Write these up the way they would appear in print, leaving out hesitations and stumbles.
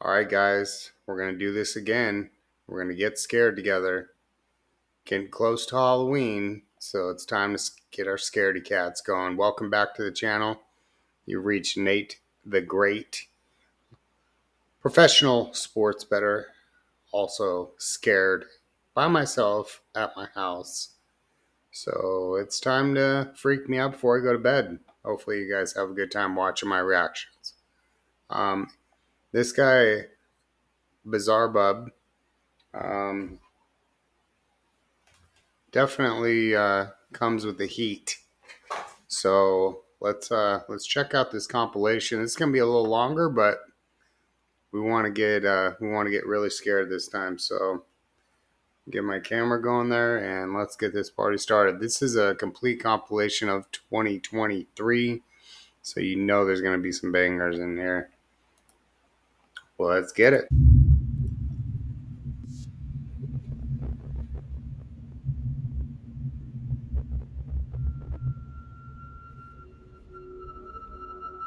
All right, guys, we're going to do this again. We're going to get scared together. Getting close to Halloween, so it's time to get our scaredy cats going. Welcome back to the channel. You reached Nate the Great, professional sports bettor, also scared by myself at my house. So it's time to freak me out before I go to bed. Hopefully you guys have a good time watching my reactions. This guy, Bizarre Bub, um, definitely comes with the heat. So let's check out this compilation. It's gonna be a little longer, but we want to get really scared this time. So get my camera going there and let's get this party started. This is a complete compilation of 2023, so you know there's gonna be some bangers in here. Well, let's get it.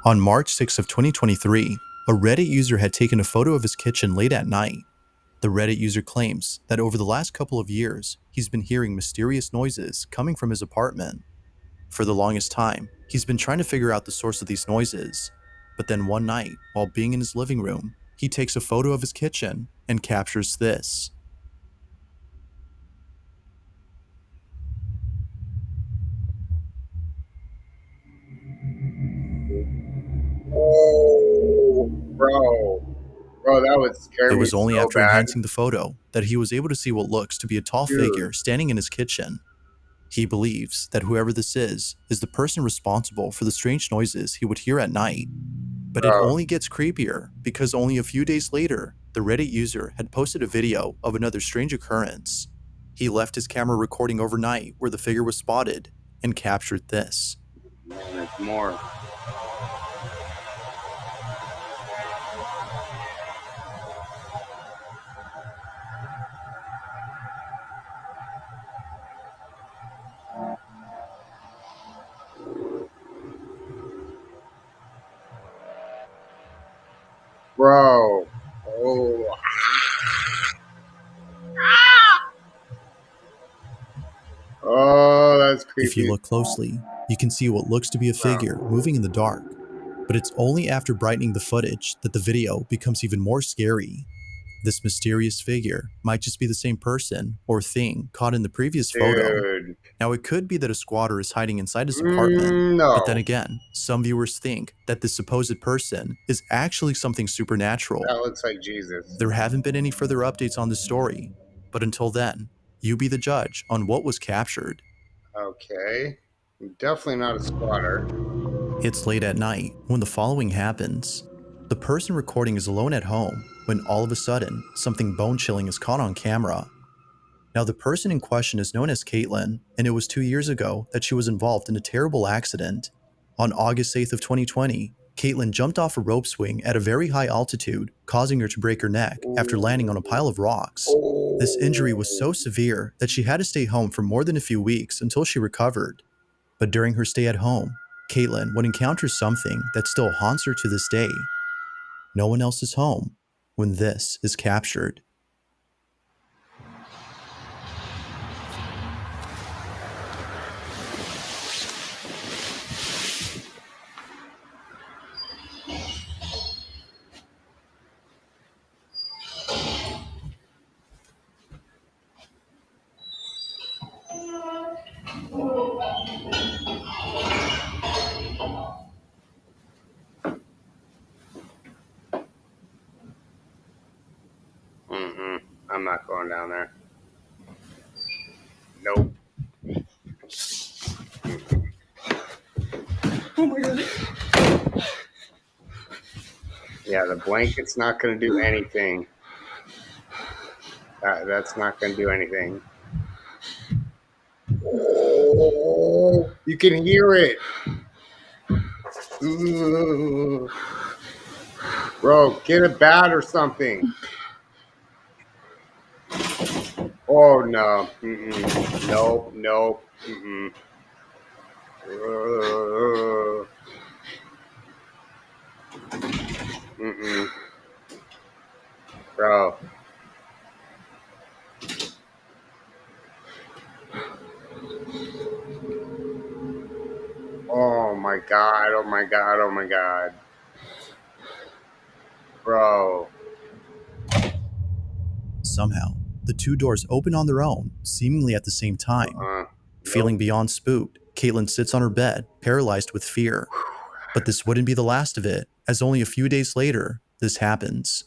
On March 6th of 2023, a Reddit user had taken a photo of his kitchen late at night. The Reddit user claims that over the last couple of years, he's been hearing mysterious noises coming from his apartment. For the longest time, he's been trying to figure out the source of these noises. But then one night, while being in his living room, he takes a photo of his kitchen and captures this. Oh, bro, that would scare It me was only so after bad, enhancing the photo that he was able to see what looks to be a tall dude. figure standing in his kitchen. He believes that whoever this is the person responsible for the strange noises he would hear at night. But it Bro, only gets creepier because only a few days later, the Reddit user had posted a video of another strange occurrence. He left his camera recording overnight where the figure was spotted and captured this. man, there's more. Bro. Oh. Oh, that's If you creepy. look closely, you can see what looks to be a figure Bro. moving in the dark. But it's only after brightening the footage that the video becomes even more scary. This mysterious figure might just be the same person or thing caught in the previous photo. Dude. Now, it could be that a squatter is hiding inside his apartment, but then No. again, some viewers think that this supposed person is actually something That supernatural. looks like Jesus. There haven't been any further updates on this story, but until then, you be the judge on what was captured. Okay. Definitely not a squatter. It's late at night when the following happens. The person recording is alone at home when all of a sudden, something bone-chilling is caught on camera. Now, the person in question is known as Caitlin, and it was 2 years ago that she was involved in a terrible accident. On August 8th of 2020, Caitlin jumped off a rope swing at a very high altitude, causing her to break her neck after landing on a pile of rocks. This injury was Oh. so severe that she had to stay home for more than a few weeks until she recovered. But during her stay at home, Caitlin would encounter something that still haunts her to this day. No one else is home when this is captured. I'm not going down there. Nope. Oh my god. Yeah, the blanket's not going to do anything. That's not going to do anything. Oh, you can hear it. Ooh. Bro, get a bat or something. Oh, no. Nope, nope. Uh, mm-mm. Bro. Oh my god. Oh my god. Oh my god. Bro. Somehow, the two doors open on their own, seemingly at the same time. Feeling Nope. beyond spooked, Caitlin sits on her bed, paralyzed with fear. But this wouldn't be the last of it, as only a few days later, this happens.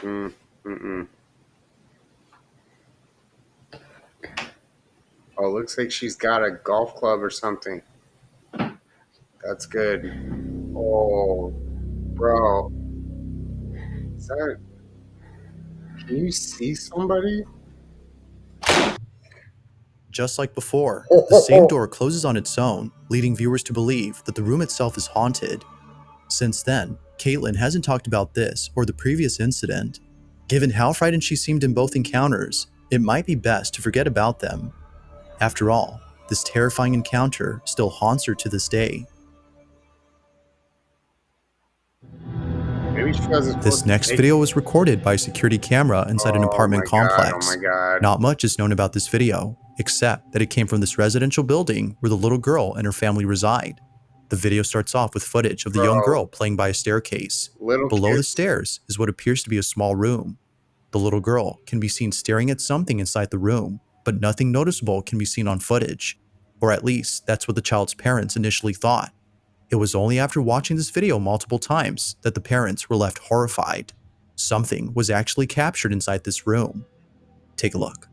Mm, mm, mm. Oh, looks like she's got a golf club or something. That's good. Oh, bro. Is that, can you see somebody? Just like before, the same Oh, door closes on its own, leading viewers to believe that the room itself is haunted. Since then, Caitlin hasn't talked about this or the previous incident. Given how frightened she seemed in both encounters, it might be best to forget about them. After all, this terrifying encounter still haunts her to this day. maybe she wasn't This supposed to next take. video was recorded by a security camera inside an Oh apartment my god. Oh my complex. god. Not much is known about this video, except that it came from this residential building where the little girl and her family reside. The video starts off with footage of the young Bro, girl playing by a staircase. little Below the kids. stairs is what appears to be a small room. The little girl can be seen staring at something inside the room, but nothing noticeable can be seen on footage. Or at least, that's what the child's parents initially thought. It was only after watching this video multiple times that the parents were left horrified. Something was actually captured inside this room. Take a look.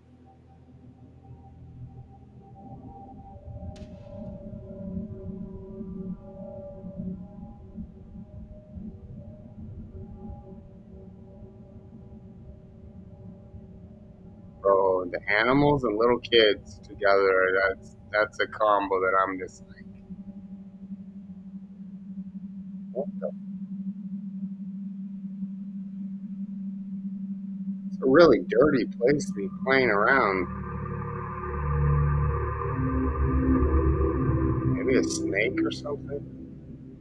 Bro, the animals and little kids together. That's a combo that I'm just like, what the? It's a really dirty place to be playing around. Maybe a snake or something.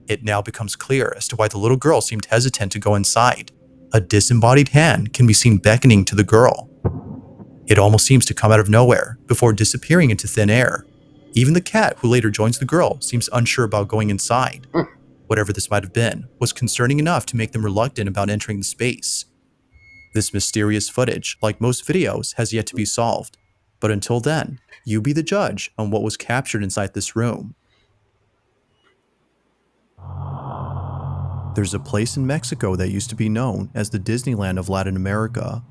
It now becomes clear as to why the little girl seemed hesitant to go inside. A disembodied hand can be seen beckoning to the girl. It almost seems to come out of nowhere before disappearing into thin air. Even the cat who later joins the girl seems unsure about going inside. Whatever this might have been was concerning enough to make them reluctant about entering the space. This mysterious footage, like most videos, has yet to be solved. But until then, you be the judge on what was captured inside this room. There's a place in Mexico that used to be known as the Disneyland of Latin America.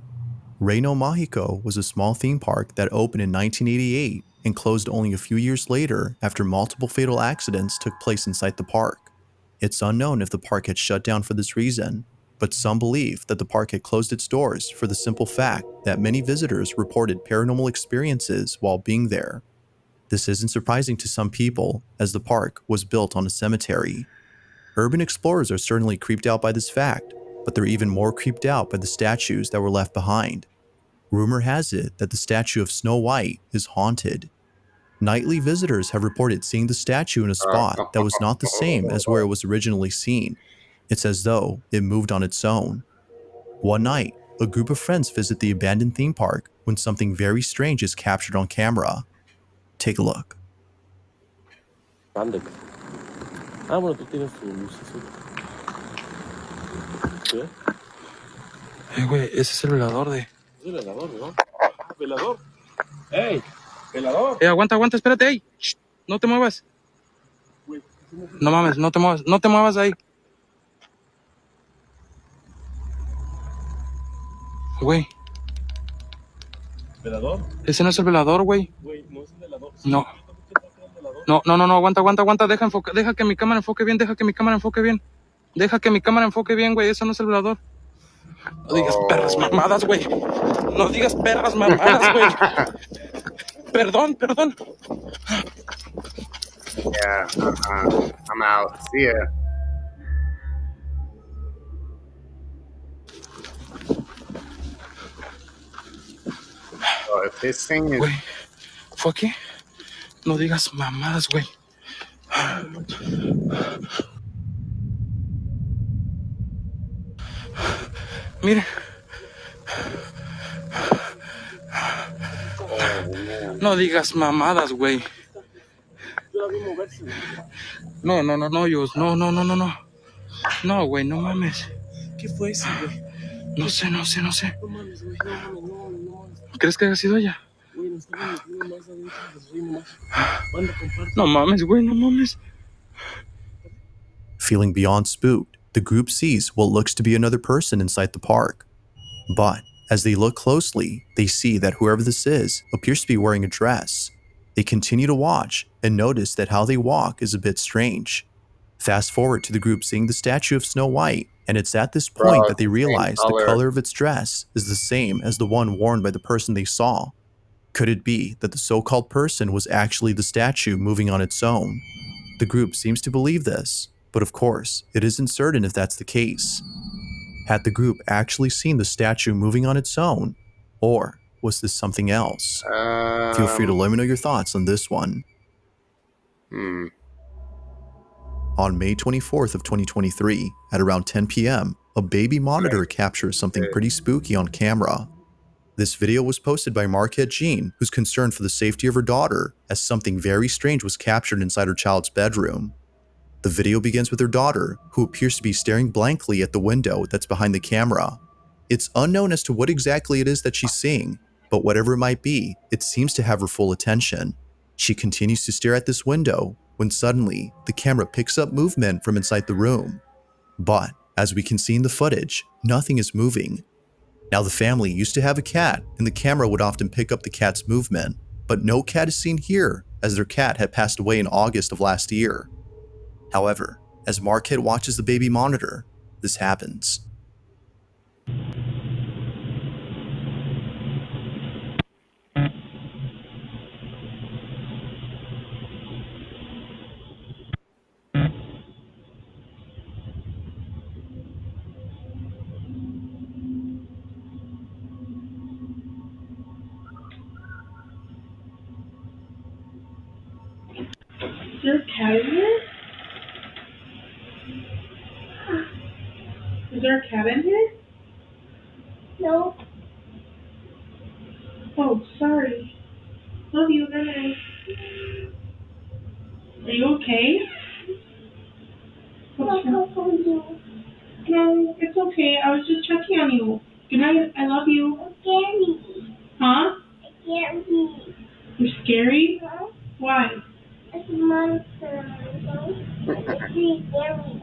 Reino Mágico was a small theme park that opened in 1988 and closed only a few years later after multiple fatal accidents took place inside the park. It's unknown if the park had shut down for this reason, but some believe that the park had closed its doors for the simple fact that many visitors reported paranormal experiences while being there. This isn't surprising to some people, as the park was built on a cemetery. Urban explorers are certainly creeped out by this fact, but they're even more creeped out by the statues that were left behind. Rumor has it that the statue of Snow White is haunted. Nightly visitors have reported seeing the statue in a spot that was not the same as where it was originally seen. It's as though it moved on its own. One night, a group of friends visit the abandoned theme park when something very strange is captured on camera. Take a look. Ándale. Ah, bueno, tú tienes tu lucecita. ¿Qué? Güey, ese es el velador de. Es el velador, ¿no? Ah, velador. ¡Ey! ¡Velador! Aguanta, aguanta, espérate, ey. Shh, no te muevas. No mames, no te muevas, no te muevas ahí. Güey. ¿Velador? Ese no es el velador, güey. Güey, no es el velador. Sí, no. No, no, no, no, aguanta, aguanta, aguanta. Deja que mi cámara enfoque bien, deja que mi cámara enfoque bien. Deja que mi cámara enfoque bien, güey. Eso no es el velador. No digas perras mamadas, güey. No digas perras mamadas, güey. Perdón, perdón. Yeah, I'm out. See ya. So if this thing is... Güey, ¿fue aquí? No digas mamadas, güey. Mire. Oh, man. No digas mamadas, güey. No, no, no, no, Yus. No, no, no, no, no. No, güey, no mames. ¿Qué fue eso, güey? No sé, no sé, no sé. No mames, güey. No mames, no mames, no mames. ¿Crees que haya sido ella? Güey, nos estamos metiendo más adentro de su nomás. Banda, comparte. No mames, güey, no mames. Feeling beyond spooked, the group sees what looks to be another person inside the park. But as they look closely, they see that whoever this is appears to be wearing a dress. They continue to watch and notice that how they walk is a bit strange. Fast forward to the group seeing the statue of Snow White, and it's at this Bro, point that it's they the same realize the color. color of its dress is the same as the one worn by the person they saw. Could it be that the so-called person was actually the statue moving on its own? The group seems to believe this, but of course, it isn't certain if that's the case. Had the group actually seen the statue moving on its own, or was this something else? Feel free to let me know your thoughts on this one. On May 24th of 2023, at around 10 p.m., a baby monitor captures something pretty spooky on camera. This video was posted by Marquette Jean, who's concerned for the safety of her daughter, as something very strange was captured inside her child's bedroom. The video begins with her daughter, who appears to be staring blankly at the window that's behind the camera. It's unknown as to what exactly it is that she's seeing, but whatever it might be, it seems to have her full attention. She continues to stare at this window when suddenly the camera picks up movement from inside the room. But as we can see in the footage, nothing is moving. Now, the family used to have a cat, and the camera would often pick up the cat's movement, but no cat is seen here, as their cat had passed away in August of last year. However, as Marquette watches the baby monitor, this happens. Is there a cat in here? Is there a cat in here? No. Oh, sorry. Love you, good night. Are you okay? What's wrong? No, it's okay. I was just checking on you. Good night. I love you. Scary. Huh? Scary. You're scary? Huh? Why? It's a monster. It's really scary.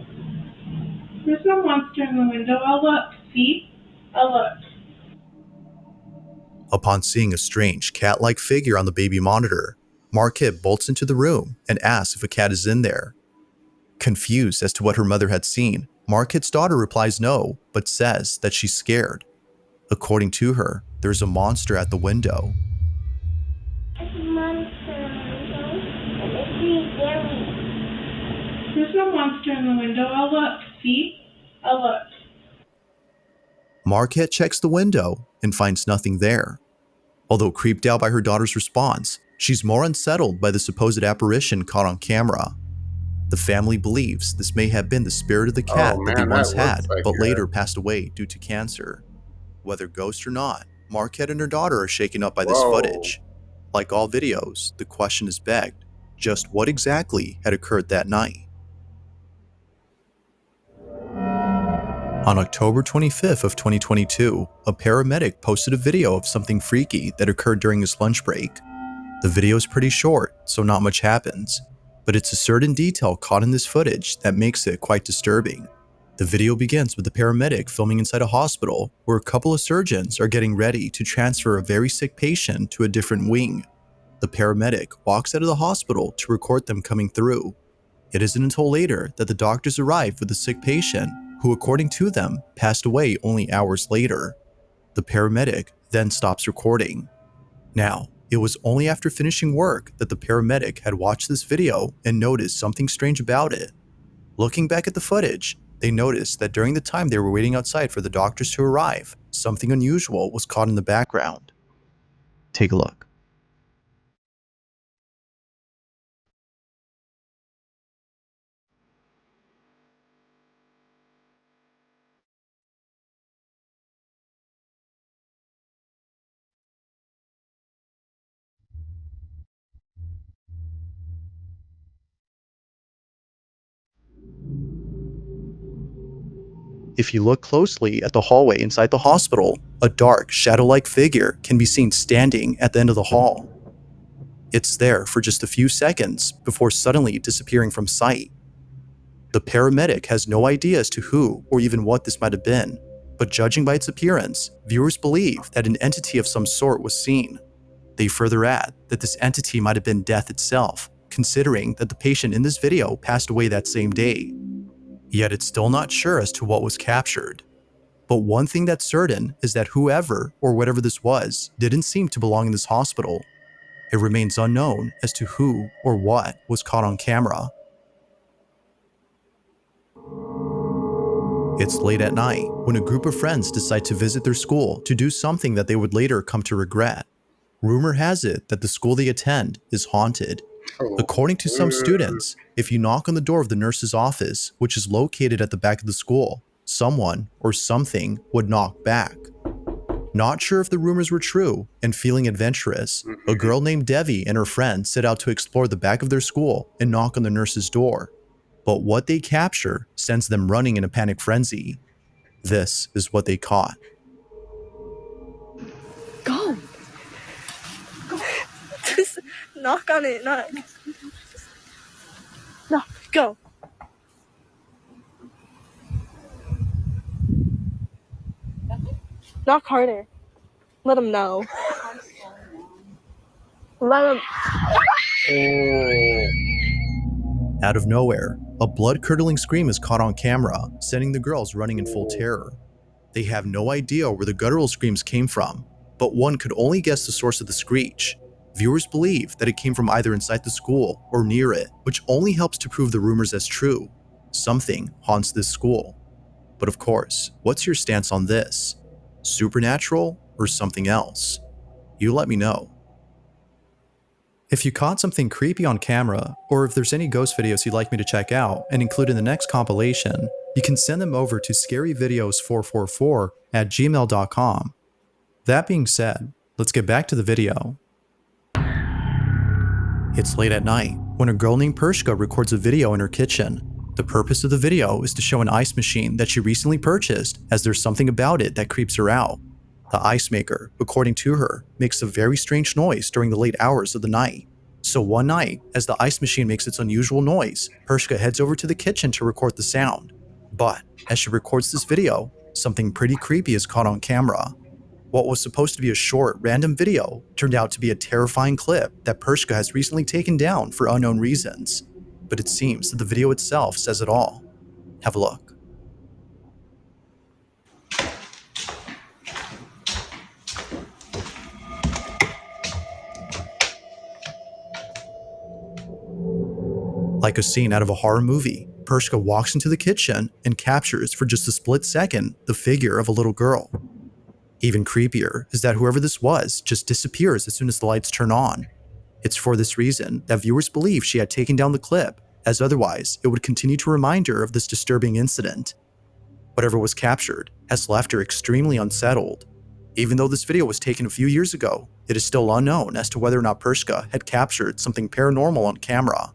There's no monster in the window. I'll look. See? I'll look. Upon seeing a strange cat-like figure on the baby monitor, Marquette bolts into the room and asks if a cat is in there. Confused as to what her mother had seen, Marquette's daughter replies no, but says that she's scared. According to her, there's a monster at the window. It's a monster in the window. And it's really scary. There's no monster in the window. I'll look. See? I'll look. Marquette checks the window and finds nothing there. Although creeped out by her daughter's response, she's more unsettled by the supposed apparition caught on camera. The family believes this may have been the spirit of the cat that they once had, but later passed away due to cancer. Whether ghost or not, Marquette and her daughter are shaken up by this footage. Like all videos, the question is begged, just what exactly had occurred that night? On October 25th of 2022, a paramedic posted a video of something freaky that occurred during his lunch break. The video is pretty short, so not much happens, but it's a certain detail caught in this footage that makes it quite disturbing. The video begins with the paramedic filming inside a hospital where a couple of surgeons are getting ready to transfer a very sick patient to a different wing. The paramedic walks out of the hospital to record them coming through. It isn't until later that the doctors arrive with the sick patient, who according to them, passed away only hours later. The paramedic then stops recording. Now, it was only after finishing work that the paramedic had watched this video and noticed something strange about it. Looking back at the footage, they noticed that during the time they were waiting outside for the doctors to arrive, something unusual was caught in the background. Take a look. If you look closely at the hallway inside the hospital, a dark, shadow-like figure can be seen standing at the end of the hall. It's there for just a few seconds before suddenly disappearing from sight. The paramedic has no idea as to who or even what this might have been, but judging by its appearance, viewers believe that an entity of some sort was seen. They further add that this entity might have been death itself, considering that the patient in this video passed away that same day. Yet it's still not sure as to what was captured. But one thing that's certain is that whoever or whatever this was didn't seem to belong in this hospital. It remains unknown as to who or what was caught on camera. It's late at night when a group of friends decide to visit their school to do something that they would later come to regret. Rumor has it that the school they attend is haunted. According to some students, if you knock on the door of the nurse's office, which is located at the back of the school, someone or something would knock back. Not sure if the rumors were true, and feeling adventurous, a girl named Devi and her friend set out to explore the back of their school and knock on the nurse's door. But what they capture sends them running in a panic frenzy. This is what they caught. Go. Just knock on it. Knock. No, go. Knock harder. Let them know. Let them. Out of nowhere, a blood-curdling scream is caught on camera, sending the girls running in full terror. They have no idea where the guttural screams came from, but one could only guess the source of the screech. Viewers believe that it came from either inside the school or near it, which only helps to prove the rumors as true. Something haunts this school. But of course, what's your stance on this? Supernatural or something else? You let me know. If you caught something creepy on camera, or if there's any ghost videos you'd like me to check out and include in the next compilation, you can send them over to scaryvideos444@gmail.com. That being said, let's get back to the video. It's late at night when a girl named Pershka records a video in her kitchen. The purpose of the video is to show an ice machine that she recently purchased, as there's something about it that creeps her out. The ice maker, according to her, makes a very strange noise during the late hours of the night. So one night, as the ice machine makes its unusual noise, Pershka heads over to the kitchen to record the sound. But as she records this video, something pretty creepy is caught on camera. What was supposed to be a short, random video turned out to be a terrifying clip that Pershka has recently taken down for unknown reasons. But it seems that the video itself says it all. Have a look. Like a scene out of a horror movie, Pershka walks into the kitchen and captures for just a split second the figure of a little girl. Even creepier is that whoever this was just disappears as soon as the lights turn on. It's for this reason that viewers believe she had taken down the clip, as otherwise it would continue to remind her of this disturbing incident. Whatever was captured has left her extremely unsettled. Even though this video was taken a few years ago, it is still unknown as to whether or not Pershka had captured something paranormal on camera.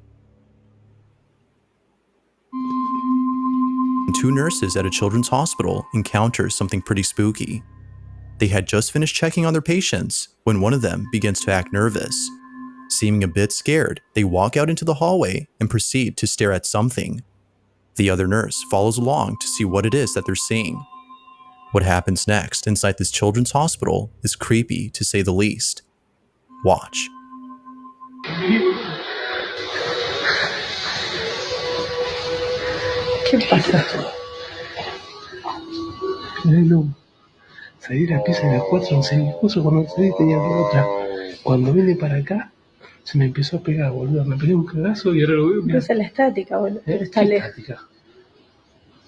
Two nurses at a children's hospital encounter something pretty spooky. They had just finished checking on their patients when one of them begins to act nervous. Seeming a bit scared, they walk out into the hallway and proceed to stare at something. The other nurse follows along to see what it is that they're seeing. What happens next inside this children's hospital is creepy to say the least. Watch. ¿Qué pasa? No. Salí de la pieza de las 4, se me puso cuando salí tenía la otra. Cuando vine para acá, se me empezó a pegar, boludo. Me pegué un cagazo y ahora lo veo. Esa es la estática, boludo. Pero está ¿Qué lejos. estática?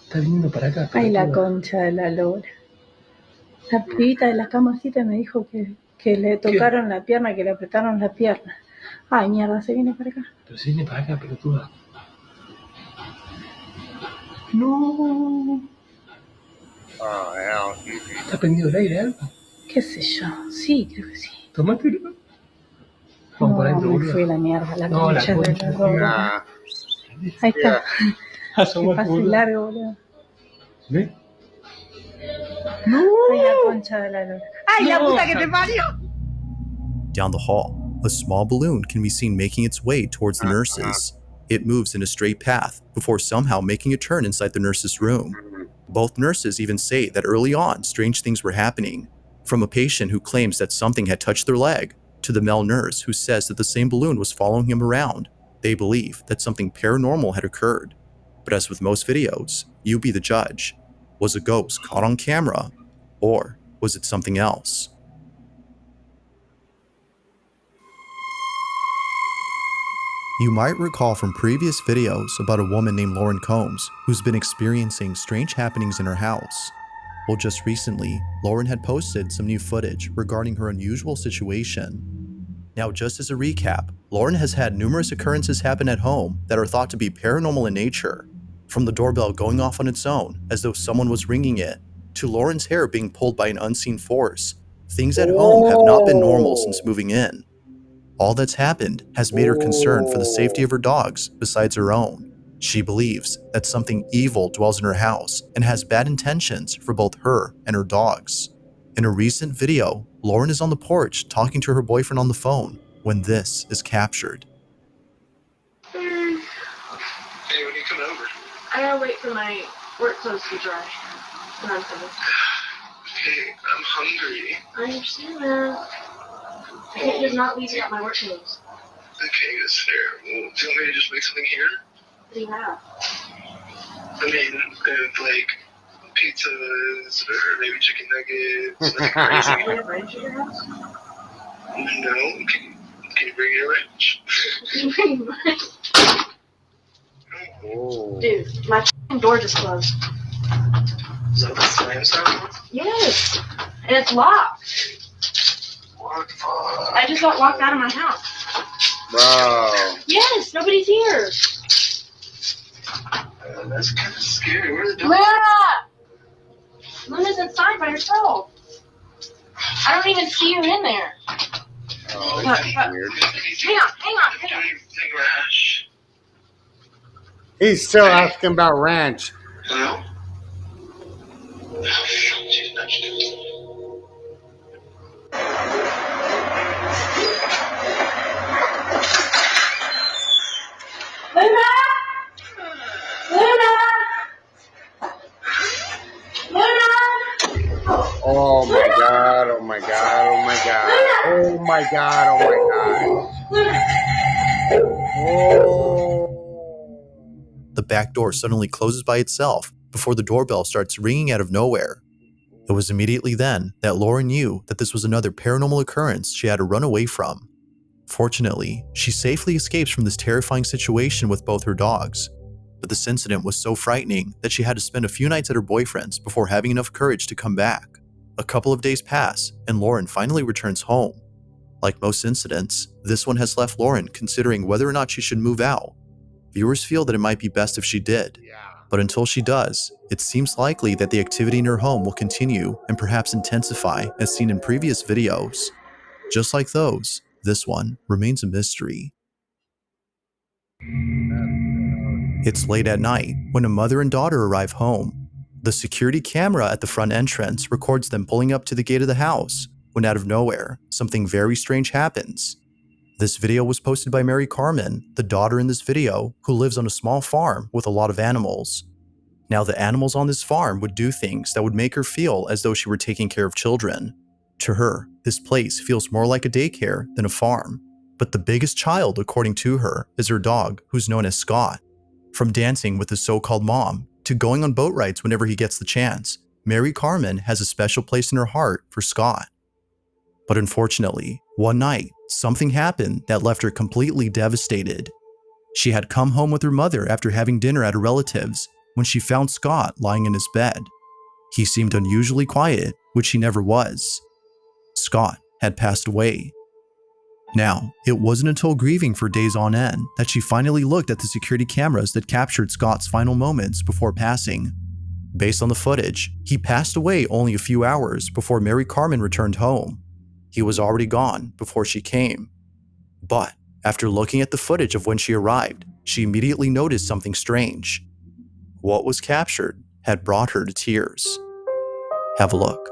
Está viniendo para acá. Ay, la pelotuda. concha de la lora. La pibita de la camacita me dijo que le tocaron la pierna, que le apretaron la pierna. Ay, mierda, se viene para acá. Pero se viene para acá, pelotuda. No. Oh, hell. ¿Está prendido el aire algo? ¿Qué sé yo? Sí, creo que sí. Tomátelo. Vamos para adentro, me boludo. fui a la mierda, la No, la concha de concha. la lora. Nah. Ahí está. Yeah. Que Asomate, pase boludo. largo, boludo. ¿Ves? Ay, la concha de la lora. ¡Ay, la puta que te parió! Down the hall, a small balloon can be seen making its way towards the nurses. It moves in a straight path before somehow making a turn inside the nurse's room. Both nurses even say that early on, strange things were happening, from a patient who claims that something had touched their leg to the male nurse who says that the same balloon was following him around. They believe that something paranormal had occurred. But as with most videos, you be the judge. Was a ghost caught on camera, or was it something else? You might recall from previous videos about a woman named Lauren Combs who's been experiencing strange happenings in her house. Well, just recently, Lauren had posted some new footage regarding her unusual situation. Now, just as a recap, Lauren has had numerous occurrences happen at home that are thought to be paranormal in nature, from the doorbell going off on its own as though someone was ringing it, to Lauren's hair being pulled by an unseen force. Things at home have not been normal since moving in. All that's happened has made her concerned for the safety of her dogs besides her own. She believes that something evil dwells in her house and has bad intentions for both her and her dogs. In a recent video, Lauren is on the porch talking to her boyfriend on the phone when this is captured. Hey, when you come over? I gotta wait for my work clothes to dry. And I'm coming. Okay, I'm hungry. I understand that. I can't just not leave without my work clothes. Okay, that's fair. Well, do you want me to just make something here? What do you have? I mean, like pizzas or maybe chicken nuggets. Nothing crazy. Do you have ranch at your house? No. Can you bring your ranch? Can you bring ranch? Oh. Dude, my door just closed. Is that the slam sound? Yes. And it's locked. What the fuck? I just got locked out of my house. Bro. Yes, nobody's here. That's kind of scary. Where's the dog? Luna! Luna's inside by herself. I don't even see her in there. Oh, this is weird. Hang on. Rash. He's still asking about ranch. Hello? Oh, she's touched it. Luna! Luna! Luna! Oh my god, oh my god, oh my god. Oh my god, oh my god. Oh. The back door suddenly closes by itself before the doorbell starts ringing out of nowhere. It was immediately then that Lauren knew that this was another paranormal occurrence she had to run away from. Fortunately, she safely escapes from this terrifying situation with both her dogs. But this incident was so frightening that she had to spend a few nights at her boyfriend's before having enough courage to come back. A couple of days pass, and Lauren finally returns home. Like most incidents, this one has left Lauren considering whether or not she should move out. Viewers feel that it might be best if she did. But until she does, it seems likely that the activity in her home will continue and perhaps intensify as seen in previous videos. Just like those, this one remains a mystery. It's late at night when a mother and daughter arrive home. The security camera at the front entrance records them pulling up to the gate of the house when out of nowhere, something very strange happens. This video was posted by Mary Carmen, the daughter in this video, who lives on a small farm with a lot of animals. Now, the animals on this farm would do things that would make her feel as though she were taking care of children. To her, this place feels more like a daycare than a farm. But the biggest child, according to her, is her dog, who's known as Scott. From dancing with his so-called mom, to going on boat rides whenever he gets the chance, Mary Carmen has a special place in her heart for Scott. But unfortunately, one night, something happened that left her completely devastated. She had come home with her mother after having dinner at a relative's when she found Scott lying in his bed. He seemed unusually quiet, which he never was. Scott had passed away. Now, it wasn't until grieving for days on end that she finally looked at the security cameras that captured Scott's final moments before passing. Based on the footage, he passed away only a few hours before Mary Carmen returned home. He was already gone before she came. But after looking at the footage of when she arrived, she immediately noticed something strange. What was captured had brought her to tears. Have a look.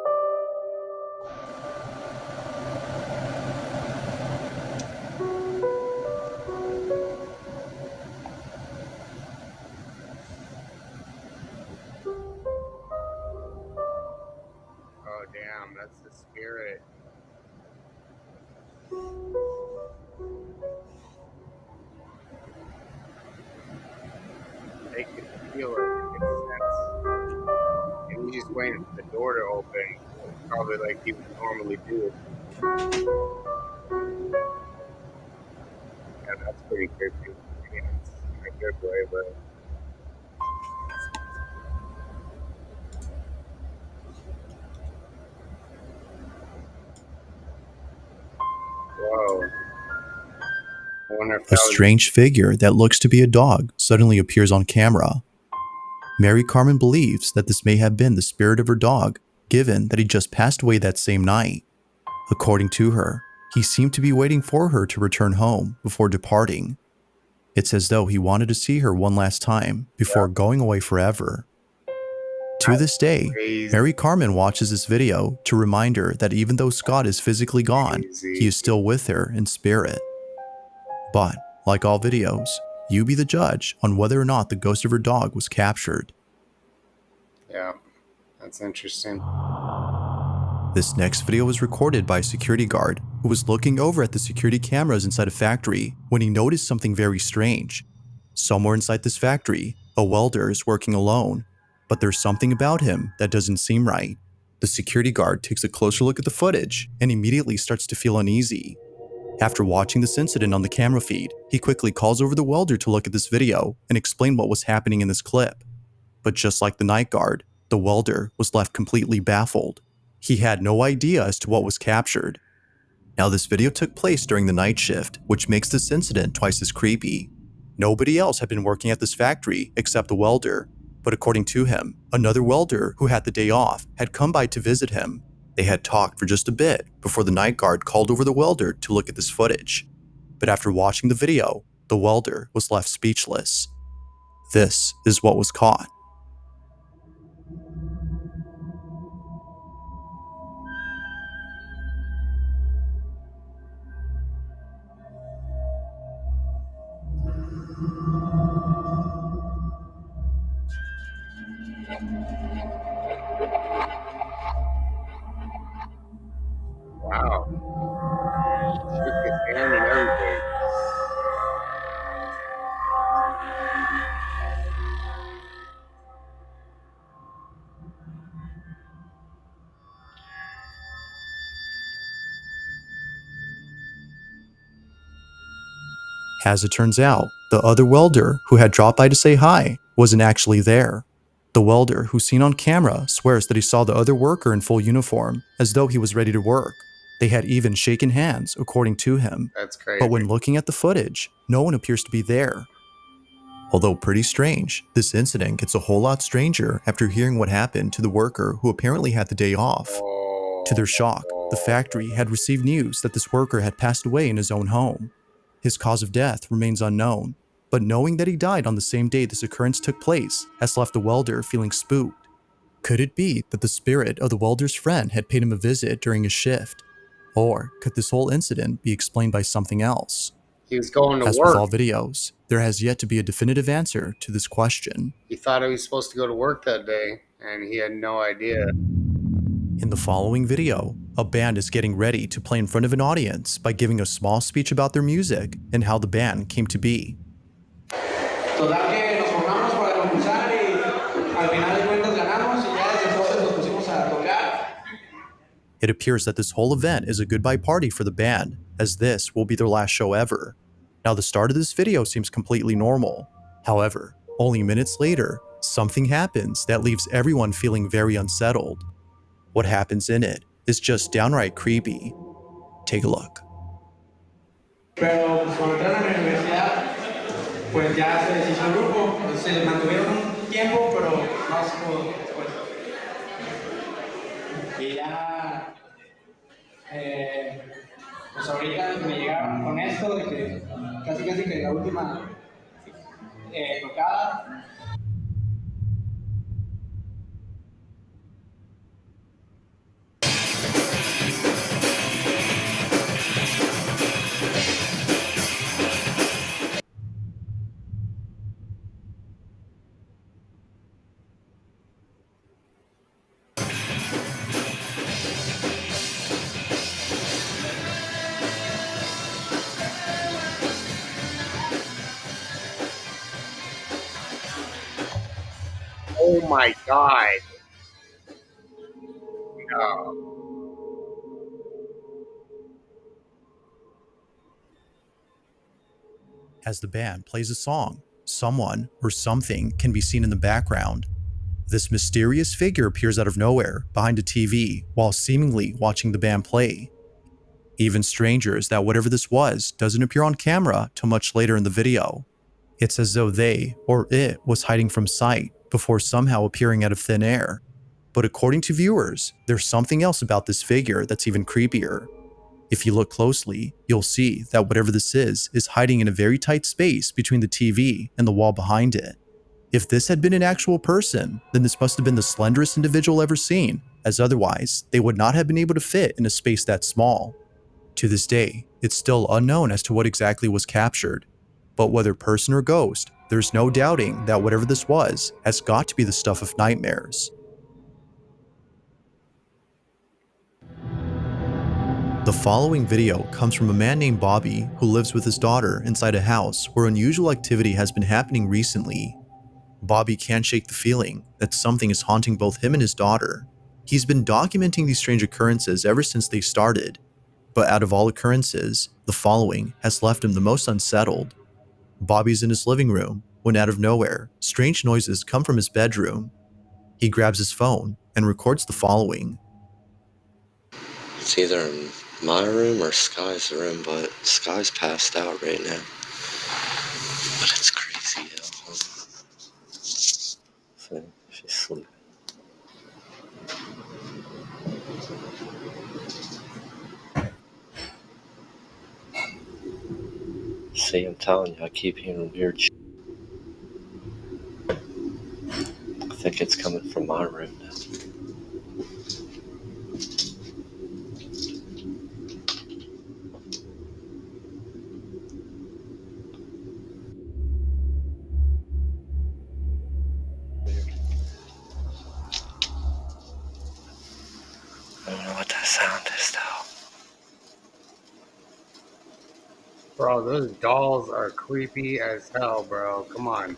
Oh, damn, that's the spirit. They could feel it. It makes sense. And he's just waiting for the door to open, probably like he would normally do. Yeah, that's pretty creepy. I mean, it's in a good way, but whoa. I wonder if A that was. strange figure that looks to be a dog suddenly appears on camera. Mary Carmen believes that this may have been the spirit of her dog, given that he just passed away that same night. According to her, he seemed to be waiting for her to return home before departing. It's as though he wanted to see her one last time before going away forever. To this day, Crazy. Mary Carmen watches this video to remind her that even though Scott is physically gone, he is still with her in spirit. But, like all videos, you be the judge on whether or not the ghost of her dog was captured. Yeah, that's interesting. This next video was recorded by a security guard who was looking over at the security cameras inside a factory when he noticed something very strange. Somewhere inside this factory, a welder is working alone, but there's something about him that doesn't seem right. The security guard takes a closer look at the footage and immediately starts to feel uneasy. After watching this incident on the camera feed, he quickly calls over the welder to look at this video and explain what was happening in this clip. But just like the night guard, the welder was left completely baffled. He had no idea as to what was captured. Now, this video took place during the night shift, which makes this incident twice as creepy. Nobody else had been working at this factory except the welder, but according to him, another welder who had the day off had come by to visit him. They had talked for just a bit before the night guard called over the welder to look at this footage. But after watching the video, the welder was left speechless. This is what was caught. Wow. Shook his hand and everything. As it turns out, the other welder who had dropped by to say hi wasn't actually there. The welder who's seen on camera swears that he saw the other worker in full uniform, as though he was ready to work. They had even shaken hands, according to him. That's crazy. But when looking at the footage, no one appears to be there. Although pretty strange, this incident gets a whole lot stranger after hearing what happened to the worker who apparently had the day off. To their shock, the factory had received news that this worker had passed away in his own home. His cause of death remains unknown, but knowing that he died on the same day this occurrence took place has left the welder feeling spooked. Could it be that the spirit of the welder's friend had paid him a visit during his shift? Or could this whole incident be explained by something else? He was going to As work. with all videos, there has yet to be a definitive answer to this question. He thought he was supposed to go to work that day, and he had no idea. In the following video, a band is getting ready to play in front of an audience by giving a small speech about their music and how the band came to be. Total que nos formamos para concursar y It appears that this whole event is a goodbye party for the band, as this will be their last show ever. Now, the start of this video seems completely normal. However, only minutes later, something happens that leaves everyone feeling very unsettled. What happens in it is just downright creepy. Take a look. Pero pues, cuando entraron a la universidad, pues ya se deshizo el grupo, pues, se mantuvieron un tiempo, pero no se pudo después. Y ya, pues ahorita me llegaron con esto de que casi que la última tocada. Oh my God. No. As the band plays a song, someone or something can be seen in the background. This mysterious figure appears out of nowhere behind a TV while seemingly watching the band play. Even stranger is that whatever this was doesn't appear on camera till much later in the video. It's as though they or it was hiding from sight before somehow appearing out of thin air. But according to viewers, there's something else about this figure that's even creepier. If you look closely, you'll see that whatever this is hiding in a very tight space between the TV and the wall behind it. If this had been an actual person, then this must have been the slenderest individual ever seen, as otherwise, they would not have been able to fit in a space that small. To this day, it's still unknown as to what exactly was captured. But whether person or ghost, there's no doubting that whatever this was has got to be the stuff of nightmares. The following video comes from a man named Bobby who lives with his daughter inside a house where unusual activity has been happening recently. Bobby can't shake the feeling that something is haunting both him and his daughter. He's been documenting these strange occurrences ever since they started, but out of all occurrences, the following has left him the most unsettled. Bobby's in his living room when out of nowhere, strange noises come from his bedroom. He grabs his phone and records the following. It's either in my room or Sky's room, but Sky's passed out right now. But it's crazy, yo. See, she's sleeping. See, I'm telling you, I keep hearing weird shit. I think it's coming from my room now. I don't know what that sound is, though. Bro, those dolls are creepy as hell, bro. Come on.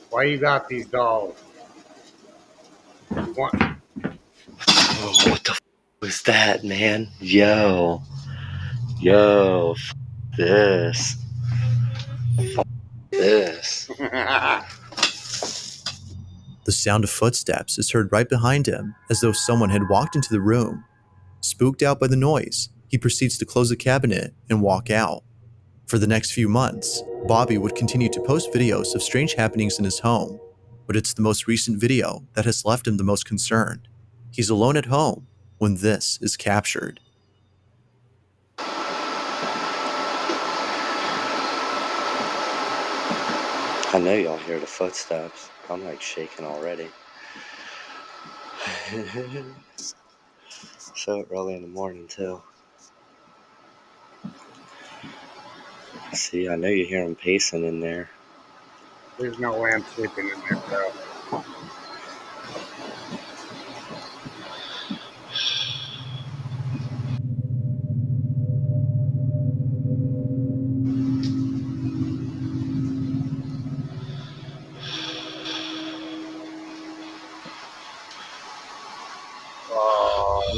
Why you got these dolls? What? Oh, what the f was that, man? Yo, f this. F this. The sound of footsteps is heard right behind him, as though someone had walked into the room. Spooked out by the noise, he proceeds to close the cabinet and walk out. For the next few months, Bobby would continue to post videos of strange happenings in his home, but it's the most recent video that has left him the most concerned. He's alone at home when this is captured. I know y'all hear the footsteps. I'm like shaking already. So early in the morning, too. See, I know you hear him pacing in there. There's no way I'm sleeping in there, bro.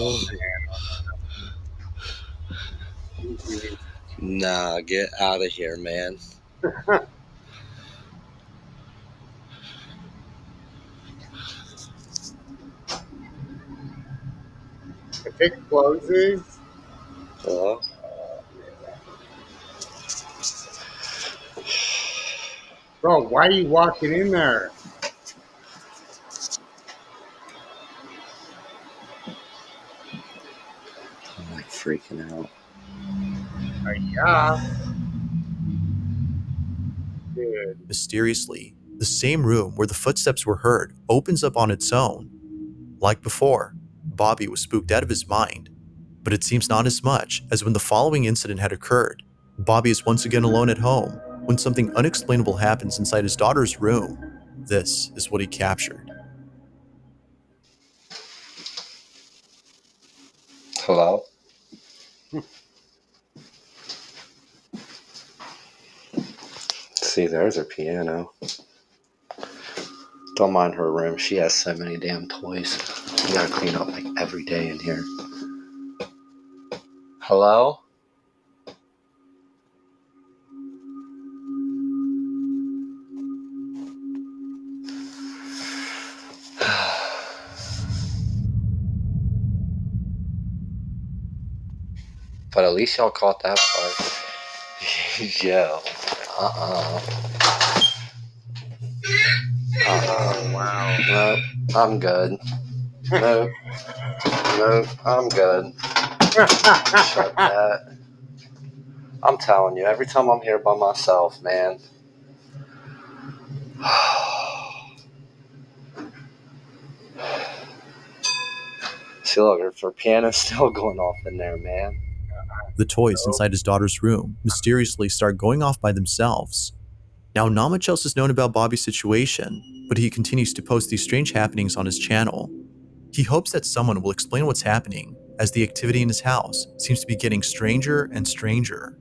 Oh, man. Nah, get out of here, man. If it closes, Hello? bro, why are you walking in there? I'm like freaking out. Yeah, dude. Mysteriously, the same room where the footsteps were heard opens up on its own. Like before, Bobby was spooked out of his mind, but it seems not as much as when the following incident had occurred. Bobby is once again alone at home when something unexplainable happens inside his daughter's room. This is what he captured. Hello? See, there's her piano. Don't mind her room. She has so many damn toys. You gotta clean up like every day in here. Hello? But at least y'all caught that part. Yo. Uh-uh. Oh wow. Nope. I'm good. Nope. Nope. I'm good. Shut that. I'm telling you, every time I'm here by myself, man. See, look, her piano's still going off in there, man. The toys inside his daughter's room mysteriously start going off by themselves. Now, not much else is known about Bobby's situation, but he continues to post these strange happenings on his channel. He hopes that someone will explain what's happening, as the activity in his house seems to be getting stranger and stranger.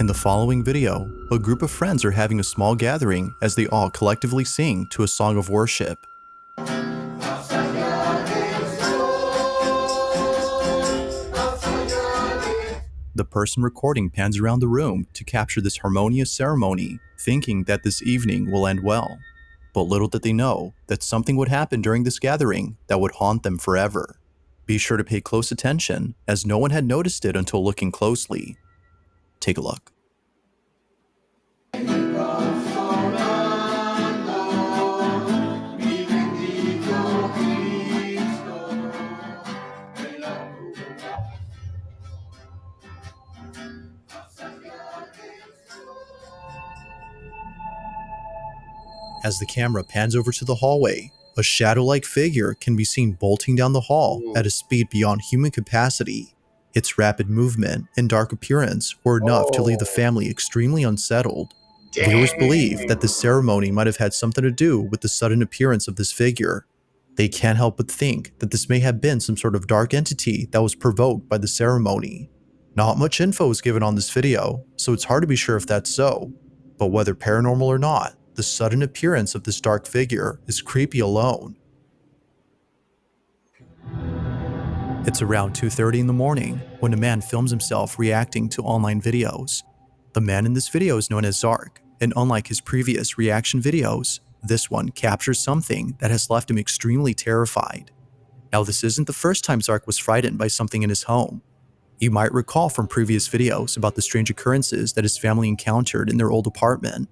In the following video, a group of friends are having a small gathering as they all collectively sing to a song of worship. The person recording pans around the room to capture this harmonious ceremony, thinking that this evening will end well. But little did they know that something would happen during this gathering that would haunt them forever. Be sure to pay close attention, as no one had noticed it until looking closely. Take a look. As the camera pans over to the hallway, a shadow-like figure can be seen bolting down the hall at a speed beyond human capacity. Its rapid movement and dark appearance were enough to leave the Oh, family extremely unsettled. Viewers believe that dang. the ceremony might have had something to do with the sudden appearance of this figure. They can't help but think that this may have been some sort of dark entity that was provoked by the ceremony. Not much info is given on this video, so it's hard to be sure if that's so. But whether paranormal or not, the sudden appearance of this dark figure is creepy alone. It's around 2:30 in the morning when a man films himself reacting to online videos. The man in this video is known as Zark, and unlike his previous reaction videos, this one captures something that has left him extremely terrified. Now, this isn't the first time Zark was frightened by something in his home. You might recall from previous videos about the strange occurrences that his family encountered in their old apartment.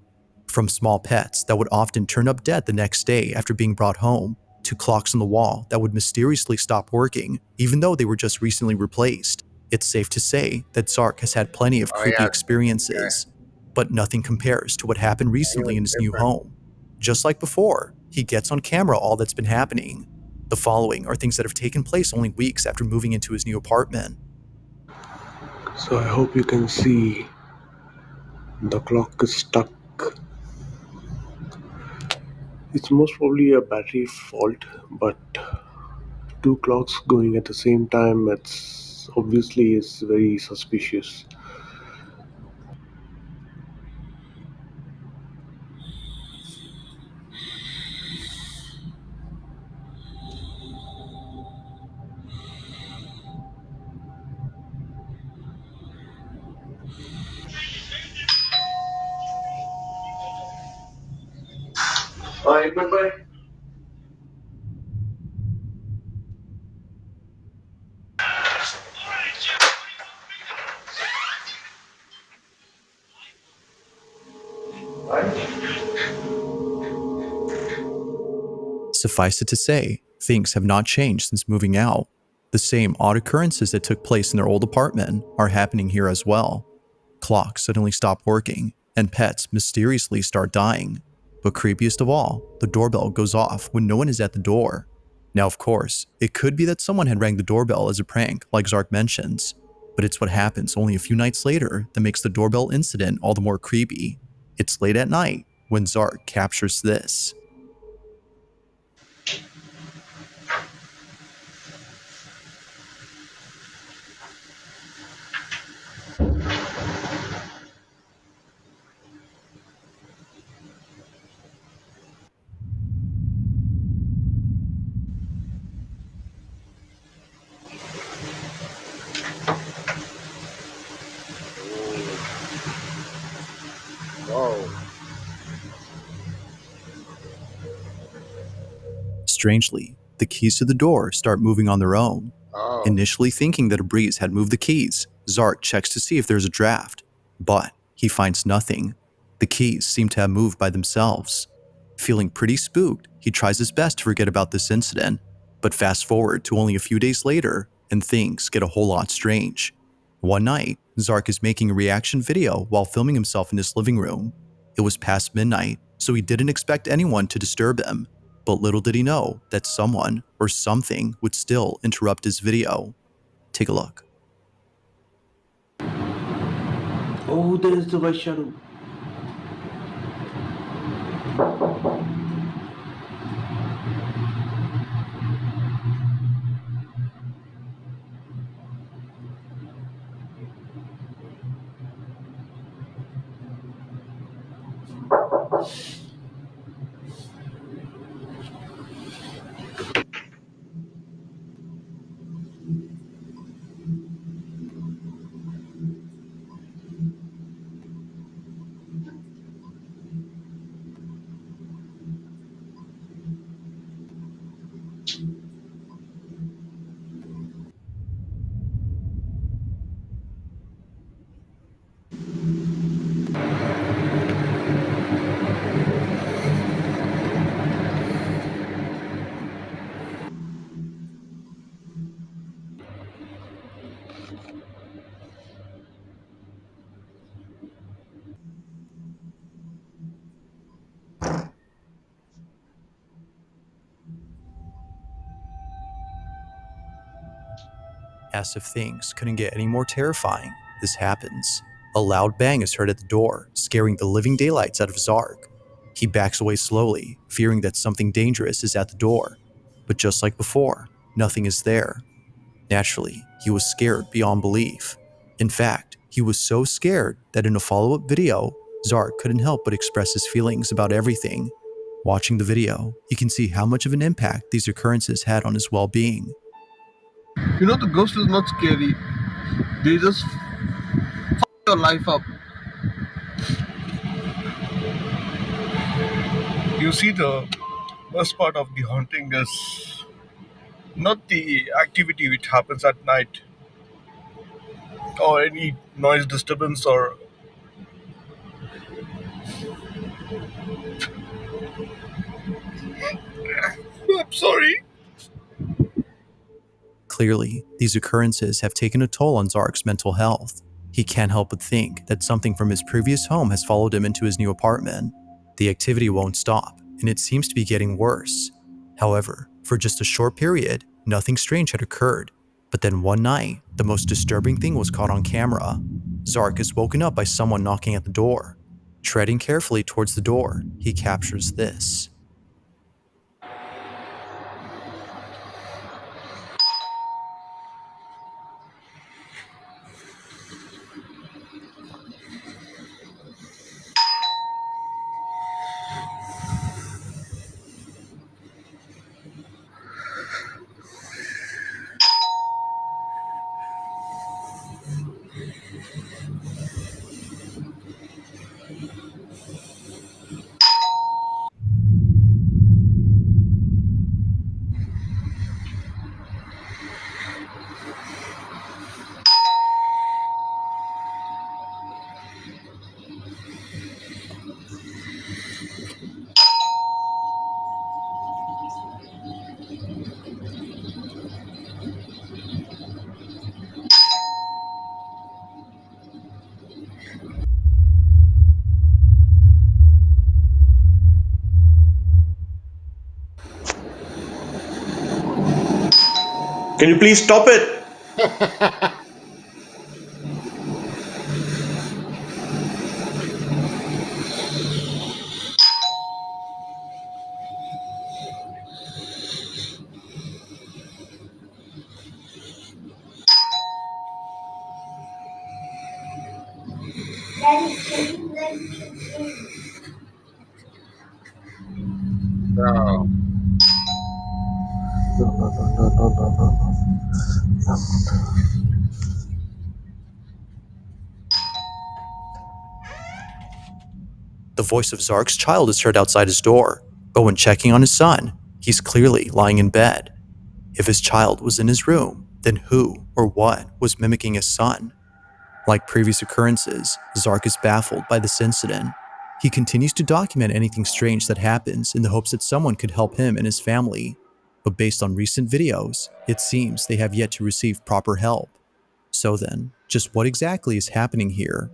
From small pets that would often turn up dead the next day after being brought home, to clocks on the wall that would mysteriously stop working even though they were just recently replaced. It's safe to say that Zark has had plenty of Oh creepy yeah. Okay. experiences, but nothing compares to what happened It recently was in his new different. home. Just like before, he gets on camera all that's been happening. The following are things that have taken place only weeks after moving into his new apartment. So I hope you can see the clock is stuck. It's most probably a battery fault, but two clocks going at the same time, it's obviously is very suspicious. Oh, एक minute भाई. Suffice it to say, things have not changed since moving out. The same odd occurrences that took place in their old apartment are happening here as well. Clocks suddenly stop working, and pets mysteriously start dying. But creepiest of all, the doorbell goes off when no one is at the door. Now, of course, it could be that someone had rang the doorbell as a prank, like Zark mentions, but it's what happens only a few nights later that makes the doorbell incident all the more creepy. It's late at night when Zark captures this. Whoa. Strangely, the keys to the door start moving on their own. Oh. Initially thinking that a breeze had moved the keys, Zark checks to see if there's a draft, but he finds nothing. The keys seem to have moved by themselves. Feeling pretty spooked, he tries his best to forget about this incident, but fast forward to only a few days later, and things get a whole lot strange. One night, Zark is making a reaction video while filming himself in his living room. It was past midnight, so he didn't expect anyone to disturb him. But little did he know that someone or something would still interrupt his video. Take a look. Oh, there's the white shadow. As if things couldn't get any more terrifying, this happens. A loud bang is heard at the door, scaring the living daylights out of Zark. He backs away slowly, fearing that something dangerous is at the door. But just like before, nothing is there. Naturally, he was scared beyond belief. In fact, he was so scared that in a follow-up video, Zark couldn't help but express his feelings about everything. Watching the video, you can see how much of an impact these occurrences had on his well-being. You know, the ghost is not scary. They just your life up. You see, the worst part of the haunting is not the activity which happens at night or any noise disturbance or. I'm sorry. Clearly, these occurrences have taken a toll on Zark's mental health. He can't help but think that something from his previous home has followed him into his new apartment. The activity won't stop, and it seems to be getting worse. However, for just a short period, nothing strange had occurred. But then one night, the most disturbing thing was caught on camera. Zark is woken up by someone knocking at the door. Treading carefully towards the door, he captures this. Can you please stop it? Bro, No. The voice of Zark's child is heard outside his door, but when checking on his son, he's clearly lying in bed. If his child was in his room, then who or what was mimicking his son? Like previous occurrences, Zark is baffled by this incident. He continues to document anything strange that happens in the hopes that someone could help him and his family. But based on recent videos, it seems they have yet to receive proper help. So then, just what exactly is happening here?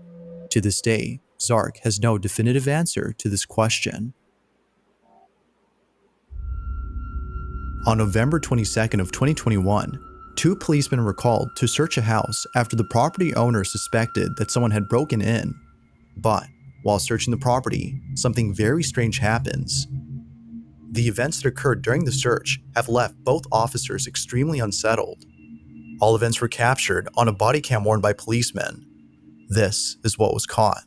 To this day, Zark has no definitive answer to this question. On November 22nd of 2021, two policemen were called to search a house after the property owner suspected that someone had broken in. But while searching the property, something very strange happens. The events that occurred during the search have left both officers extremely unsettled. All events were captured on a body cam worn by policemen. This is what was caught.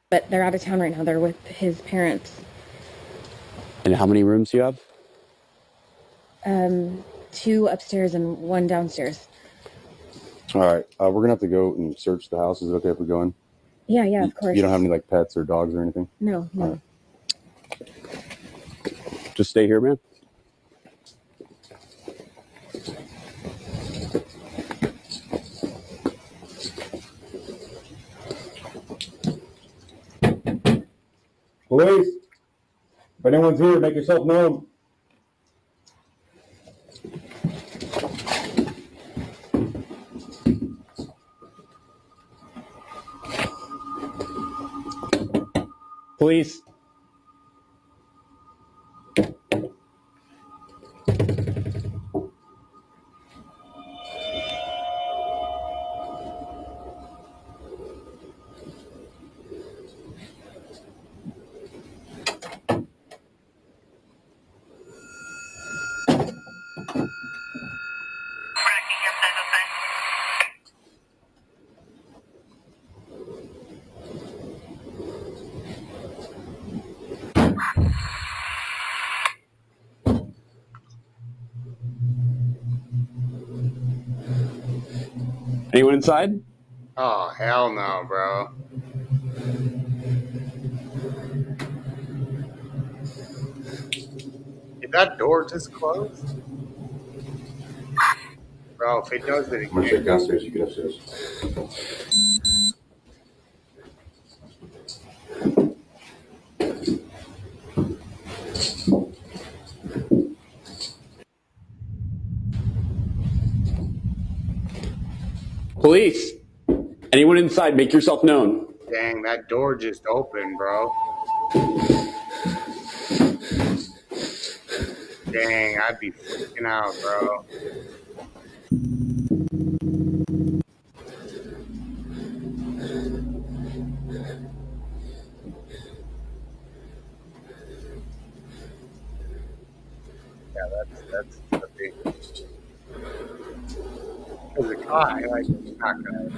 But they're out of town right now. They're with his parents. And how many rooms do you have? 2 upstairs and 1 downstairs. All right, we're gonna have to go and search the house. Is it okay if we go in? Yeah, of course. You don't have any like pets or dogs or anything? No. Right. Just stay here, man. Police, if anyone's here, make yourself known. Police. Anyone inside? oh, hell no, bro. Did that door just close? Bro, if it does it I'm gonna again. check downstairs. You get upstairs. Police, anyone inside, make yourself known. Dang, that door just opened, bro. Dang, I'd be freaking out, bro. Yeah, that's trippy. Because the guy, like, he's not gonna.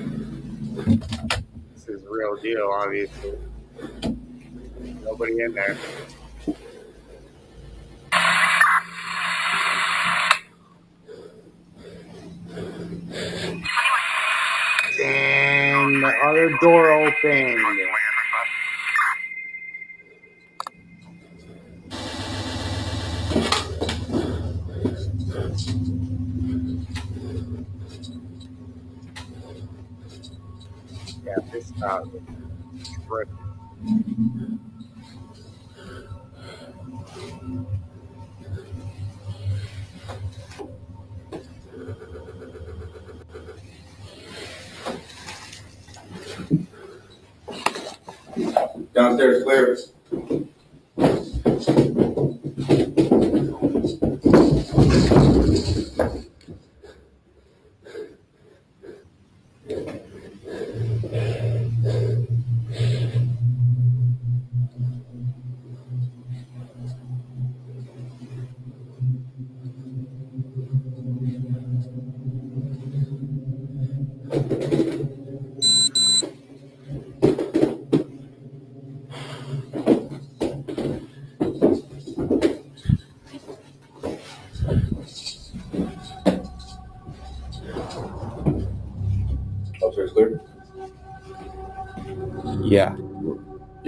This is real deal, obviously. Nobody in there. Dang, the other door opened. Yeah, this house is tripping. Downstairs, clear.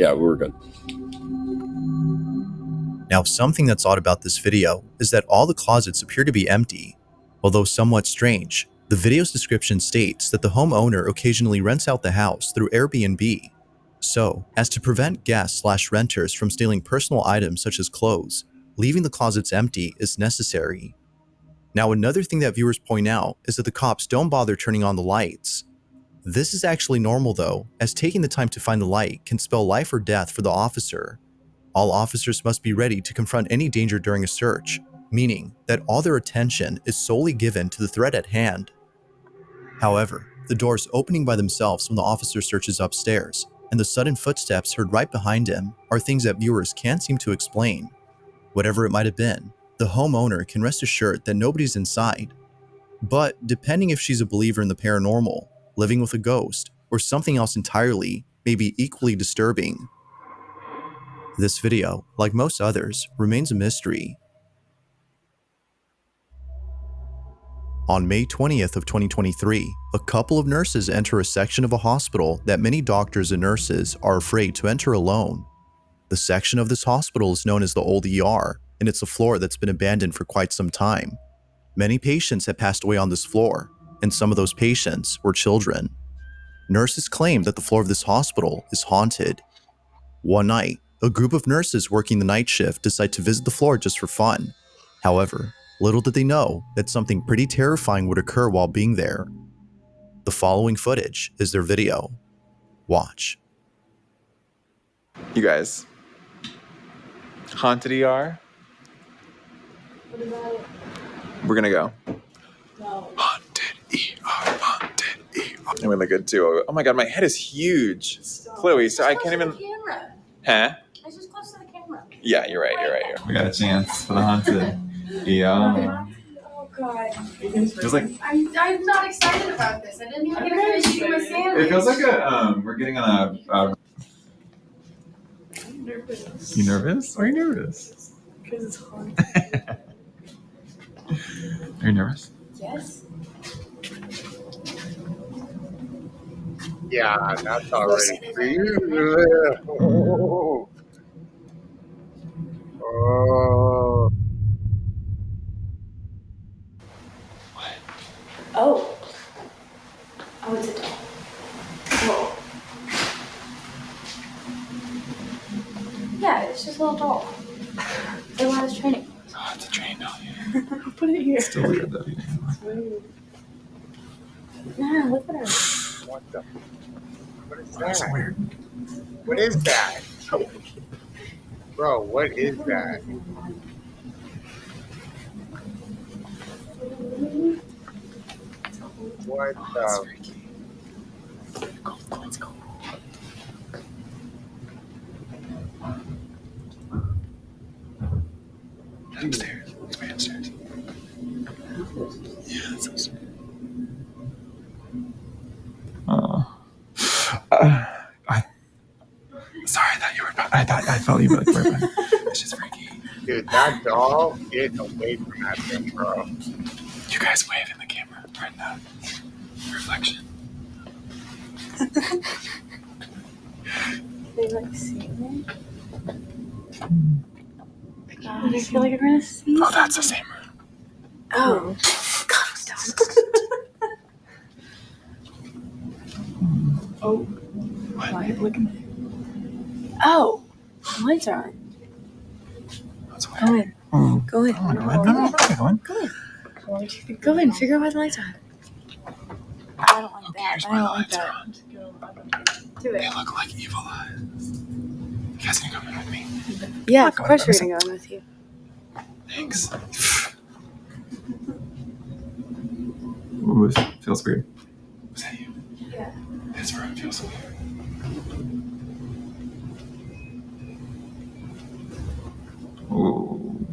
Yeah, we were good. Now, something that's odd about this video is that all the closets appear to be empty. Although somewhat strange, the video's description states that the homeowner occasionally rents out the house through Airbnb. So, as to prevent guests/renters from stealing personal items such as clothes, leaving the closets empty is necessary. Now, another thing that viewers point out is that the cops don't bother turning on the lights. This is actually normal though, as taking the time to find the light can spell life or death for the officer. All officers must be ready to confront any danger during a search, meaning that all their attention is solely given to the threat at hand. However, the doors opening by themselves when the officer searches upstairs, and the sudden footsteps heard right behind him are things that viewers can't seem to explain. Whatever it might have been, the homeowner can rest assured that nobody's inside. But depending if she's a believer in the paranormal, living with a ghost, or something else entirely, may be equally disturbing. This video, like most others, remains a mystery. On May 20th of 2023, a couple of nurses enter a section of a hospital that many doctors and nurses are afraid to enter alone. The section of this hospital is known as the Old ER, and it's a floor that's been abandoned for quite some time. Many patients have passed away on this floor, and some of those patients were children. Nurses claim that the floor of this hospital is haunted. One night, a group of nurses working the night shift decide to visit the floor just for fun. However, little did they know that something pretty terrifying would occur while being there. The following footage is their video. Watch. You guys, haunted ER? What about it? We're gonna go. No. Haunted ER, haunted ER. I'm really good too. Oh my god, my head is huge. Chloe, so I can't even. Camera. Huh? It's just close to the camera. Yeah, you're right. We got a chance for the haunted ER. Oh god. Feels like I'm not excited about this. I didn't even get to finish eating my sandwich. it feels like we're getting on a. I'm nervous. You nervous? Why are you nervous? Because it's hard. Are you nervous? Yes. Yeah, that's already creepy. Oh. Oh. Oh. Oh, it's a doll. Oh. Yeah, it's just a little doll. They want us training. Oh, it's a train doll. Put it here. Still weird though. No, look at her. What the? What is That's that? weird. What is that? Bro, what is that? What the? Let's go. Upstairs. Way upstairs. Yeah, that's upstairs. Sorry, I thought you were. I felt you were like. It's just freaky. Dude, that doll, get away from that thing, bro. You guys wave in the camera right now. Reflection. They like see me? God, I feel like I'm gonna see. Oh, that's the same room. Oh. God, oh. What? Look at me. Oh. The lights are on. That's weird. Go in. Oh. Go in. Oh, no, go in. Go in. Go in. Figure out why the lights are on. I don't like Who that. cares I why don't the like lights are that. on? Do They it. look like evil eyes. You guys can come in with me. Yeah, of course we're gonna go in with you. Thanks. Ooh, this feels weird. Was that you? Yeah. This room feels weird. Ooh.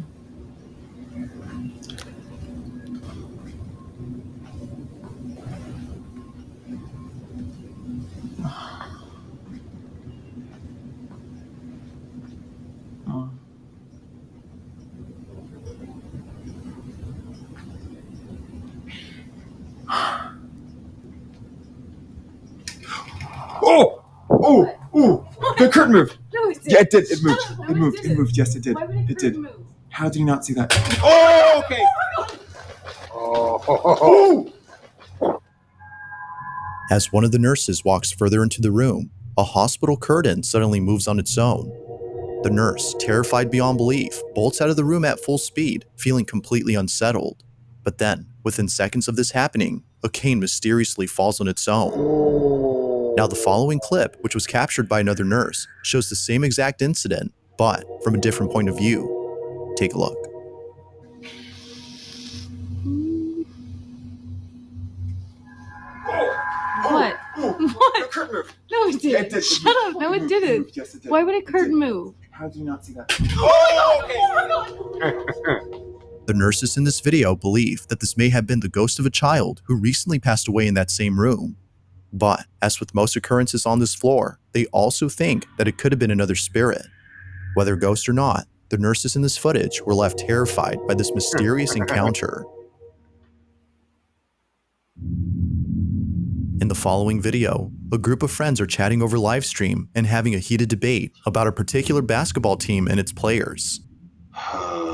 Oh! Oh! The curtain moved. No, it did. Yeah, it did. It moved. Shut up. No, It moved. It didn't. moved. Yes, it did. Why would a It did. curtain move? How did you not see that? Oh, okay. Oh. As one of the nurses walks further into the room, a hospital curtain suddenly moves on its own. The nurse, terrified beyond belief, bolts out of the room at full speed, feeling completely unsettled. But then, within seconds of this happening, a cane mysteriously falls on its own. Now, the following clip, which was captured by another nurse, shows the same exact incident, but from a different point of view. Take a look. What? What? The curtain moved. No, it didn't. It did. Shut up. No, it didn't. It moved. Yes, it did. Why would a It curtain did. move? How did you not see that? The nurses in this video believe that this may have been the ghost of a child who recently passed away in that same room. But, as with most occurrences on this floor, they also think that it could have been another spirit. Whether ghost or not, the nurses in this footage were left terrified by this mysterious encounter. In the following video, a group of friends are chatting over livestream and having a heated debate about a particular basketball team and its players.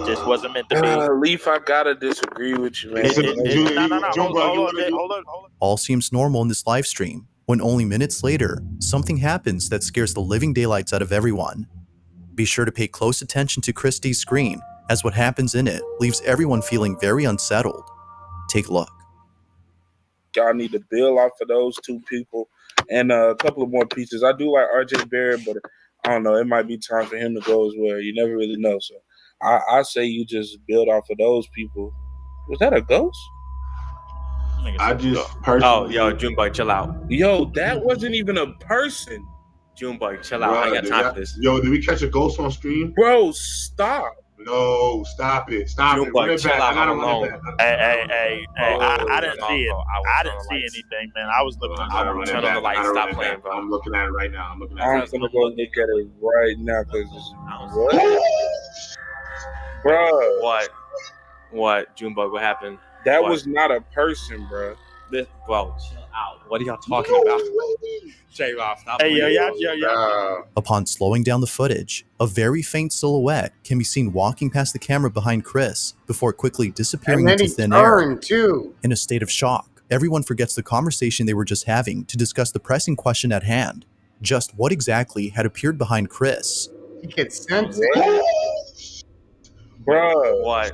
Just wasn't meant to be. Leaf, I gotta disagree with you, man. Hold on. All seems normal in this live stream, when only minutes later, something happens that scares the living daylights out of everyone. Be sure to pay close attention to Christie's screen, as what happens in it leaves everyone feeling very unsettled. Take a look. Y'all need to build off of those two people and a couple of more pieces. I do like RJ Barrett, but I don't know. It might be time for him to go as well. You never really know. So I say you just build off of those people. Was that a ghost? I just personally. Oh, yo, Junebug, chill out. Yo, that wasn't even a person. Junebug, chill out. I ain't got time for this. Yo, did we catch a ghost on stream? Bro, stop. No, stop it. Stop it. Junebug, chill out. I'm alone. Hey, I didn't see it. I didn't see anything, man. I was looking I will turn on the lights. Stop playing, bro. I'm looking at it right now. I'm gonna go look at it right now because What? What? Junebug, what happened? That What? was not a person, bro. Bro, chill out. What are y'all talking about? J-Rob, stop Hey, playing. yo. Upon slowing down the footage, a very faint silhouette can be seen walking past the camera behind Chris before quickly disappearing And then into he thin air. turned too. In a state of shock, everyone forgets the conversation they were just having to discuss the pressing question at hand. Just what exactly had appeared behind Chris? He could sense it. Bro. What?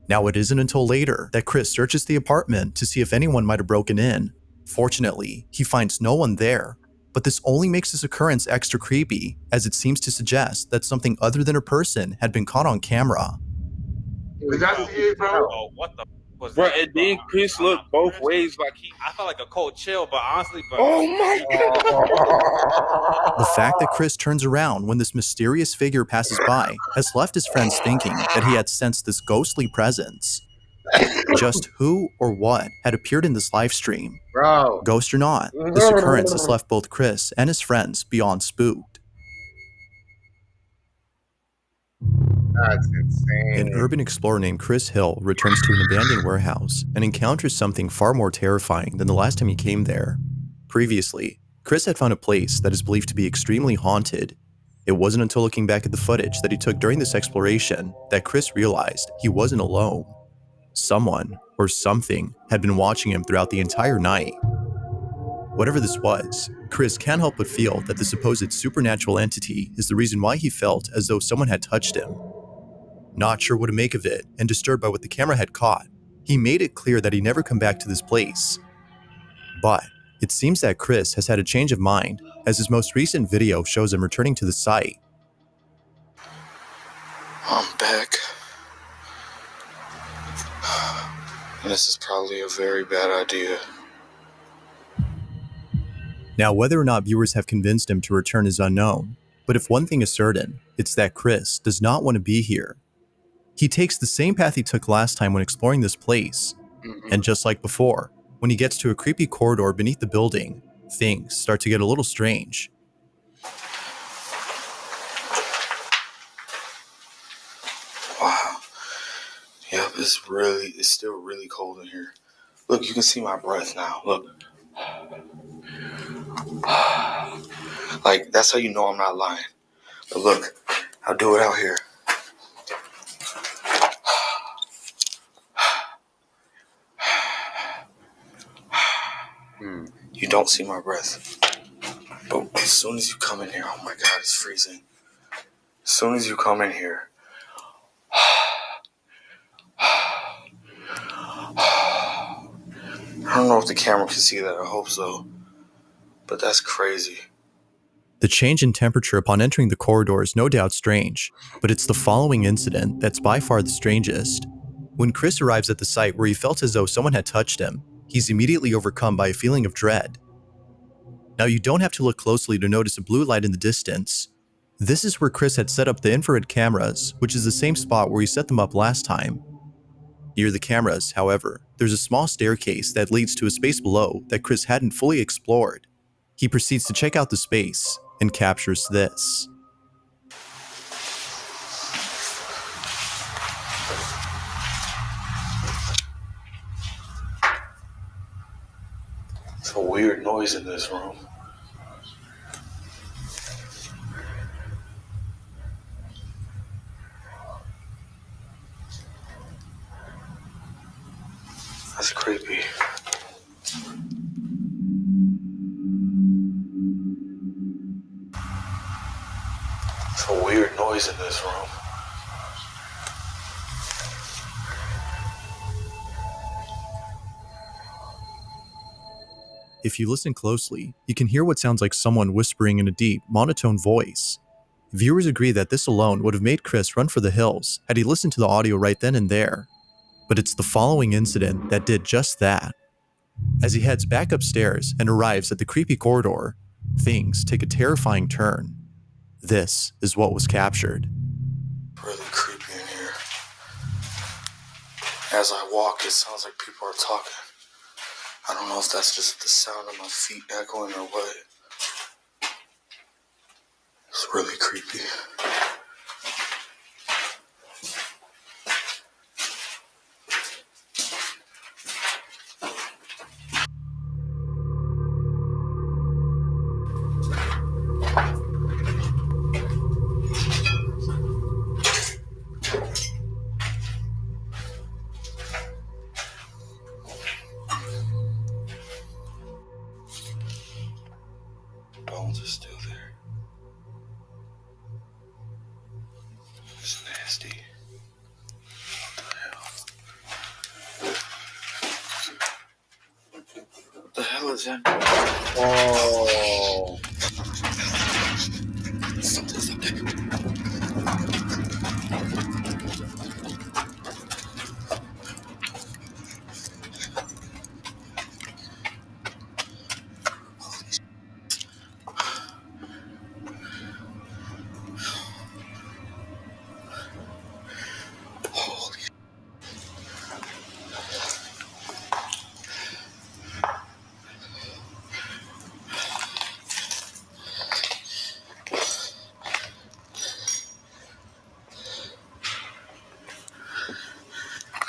Now, it isn't until later that Chris searches the apartment to see if anyone might have broken in. Fortunately, he finds no one there, but this only makes this occurrence extra creepy, as it seems to suggest that something other than a person had been caught on camera. Did that see it, bro? Oh, what the was Bro, that? and then Chris looked both ways like he. I felt like a cold chill, but honestly, bro. Oh my god! The fact that Chris turns around when this mysterious figure passes by has left his friends thinking that he had sensed this ghostly presence. Just who or what had appeared in this live stream? Bro. Ghost or not, this occurrence has left both Chris and his friends beyond spooked. That's insane. An urban explorer named Chris Hill returns to an abandoned warehouse and encounters something far more terrifying than the last time he came there. Previously, Chris had found a place that is believed to be extremely haunted. It wasn't until looking back at the footage that he took during this exploration that Chris realized he wasn't alone. Someone, or something, had been watching him throughout the entire night. Whatever this was, Chris can't help but feel that the supposed supernatural entity is the reason why he felt as though someone had touched him. Not sure what to make of it, and disturbed by what the camera had caught, he made it clear that he'd never come back to this place. But it seems that Chris has had a change of mind, as his most recent video shows him returning to the site. I'm back. This is probably a very bad idea. Now, whether or not viewers have convinced him to return is unknown, but if one thing is certain, it's that Chris does not want to be here. He takes the same path he took last time when exploring this place, and just like before, when he gets to a creepy corridor beneath the building, things start to get a little strange. Wow. Yep, it's still really cold in here. Look, you can see my breath now. Look. Like, that's how you know I'm not lying. But look, I'll do it out here. You don't see my breath. But as soon as you come in here, oh my God, it's freezing. As soon as you come in here, I don't know if the camera can see that. I hope so. But that's crazy. The change in temperature upon entering the corridor is no doubt strange, but it's the following incident that's by far the strangest. When Chris arrives at the site where he felt as though someone had touched him, he's immediately overcome by a feeling of dread. Now, you don't have to look closely to notice a blue light in the distance. This is where Chris had set up the infrared cameras, which is the same spot where he set them up last time. Near the cameras, however, there's a small staircase that leads to a space below that Chris hadn't fully explored. He proceeds to check out the space and captures this. It's a weird noise in this room. That's creepy. It's a weird noise in this room. If you listen closely, you can hear what sounds like someone whispering in a deep, monotone voice. Viewers agree that this alone would have made Chris run for the hills had he listened to the audio right then and there. But it's the following incident that did just that. As he heads back upstairs and arrives at the creepy corridor, things take a terrifying turn. This is what was captured. Really creepy in here. As I walk, it sounds like people are talking. I don't know if that's just the sound of my feet echoing or what. It's really creepy. Bones are still there. It's nasty. What the hell is that? Oh. Something's up there.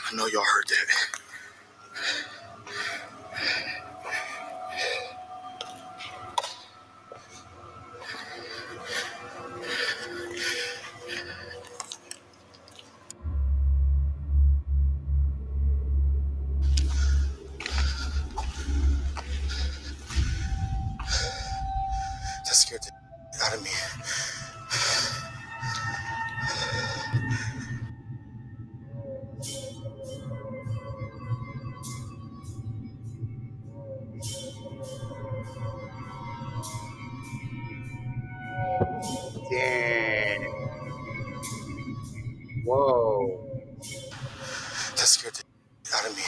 I know y'all heard that. That scared the out of me. Dang. Whoa. That scared the out of me.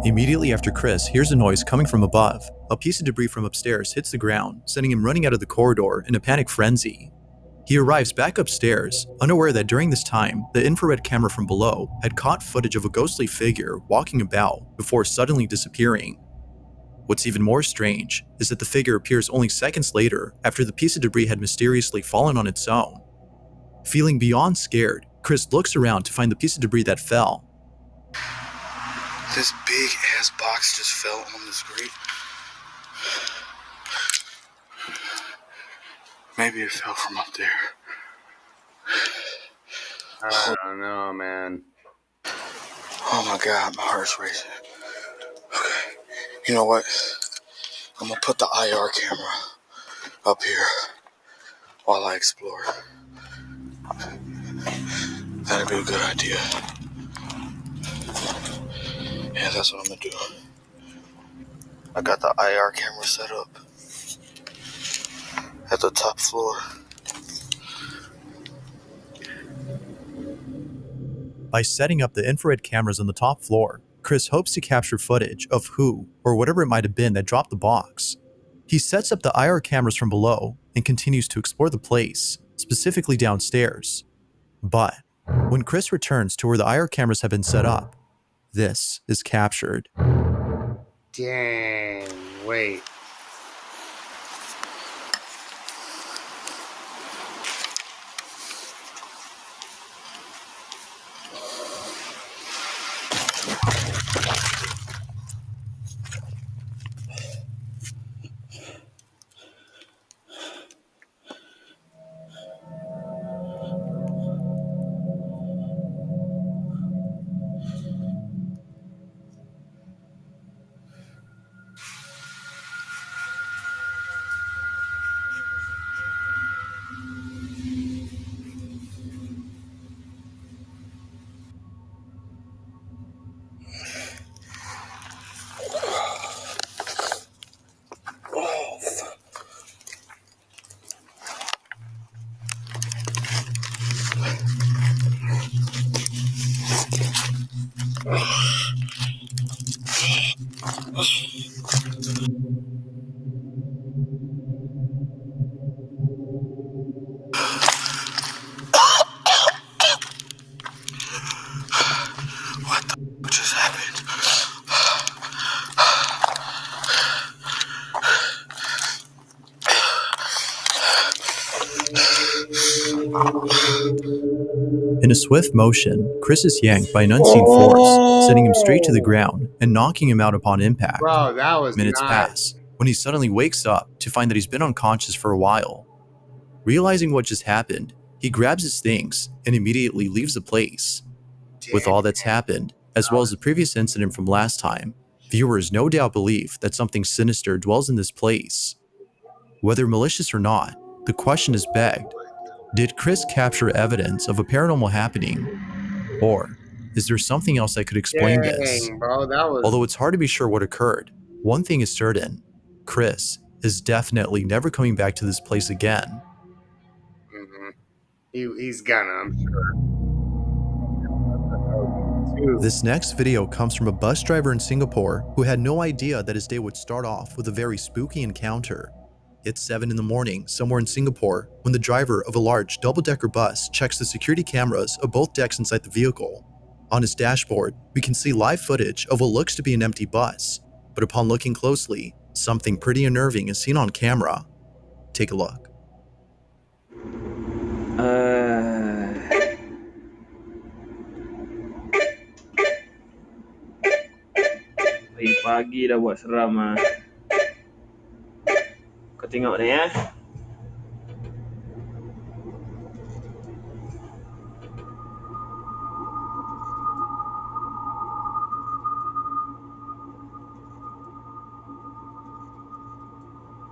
Immediately after Chris hears a noise coming from above, a piece of debris from upstairs hits the ground, sending him running out of the corridor in a panic frenzy. He arrives back upstairs, unaware that during this time, the infrared camera from below had caught footage of a ghostly figure walking about before suddenly disappearing. What's even more strange is that the figure appears only seconds later after the piece of debris had mysteriously fallen on its own. Feeling beyond scared, Chris looks around to find the piece of debris that fell. This big ass box just fell on this grate. Maybe it fell from up there. I don't know, man. Oh my God, my heart's racing. Okay, you know what? I'm gonna put the IR camera up here while I explore. That'd be a good idea. Yeah, that's what I'm gonna do. I got the IR camera set up at the top floor. By setting up the infrared cameras on the top floor, Chris hopes to capture footage of who or whatever it might have been that dropped the box. He sets up the IR cameras from below and continues to explore the place, specifically downstairs. But when Chris returns to where the IR cameras have been set up, this is captured. Dang, wait. What just happened? In a swift motion, Chris is yanked by an unseen force, sending him straight to the ground and knocking him out upon impact. Bro, that was Minutes nuts. pass when he suddenly wakes up to find that he's been unconscious for a while. Realizing what just happened, he grabs his things and immediately leaves the place. With all that's happened, as well as the previous incident from last time, viewers no doubt believe that something sinister dwells in this place. Whether malicious or not, the question is begged: did Chris capture evidence of a paranormal happening? Or is there something else that could explain this? Dang, bro, that was. Although it's hard to be sure what occurred, one thing is certain: Chris is definitely never coming back to this place again. He's gonna, I'm sure. This next video comes from a bus driver in Singapore who had no idea that his day would start off with a very spooky encounter. It's 7 in the morning, somewhere in Singapore, when the driver of a large double-decker bus checks the security cameras of both decks inside the vehicle. On his dashboard, we can see live footage of what looks to be an empty bus, but upon looking closely, something pretty unnerving is seen on camera. Take a look. Pagi dah buat seram ah. Kau tengok ni eh.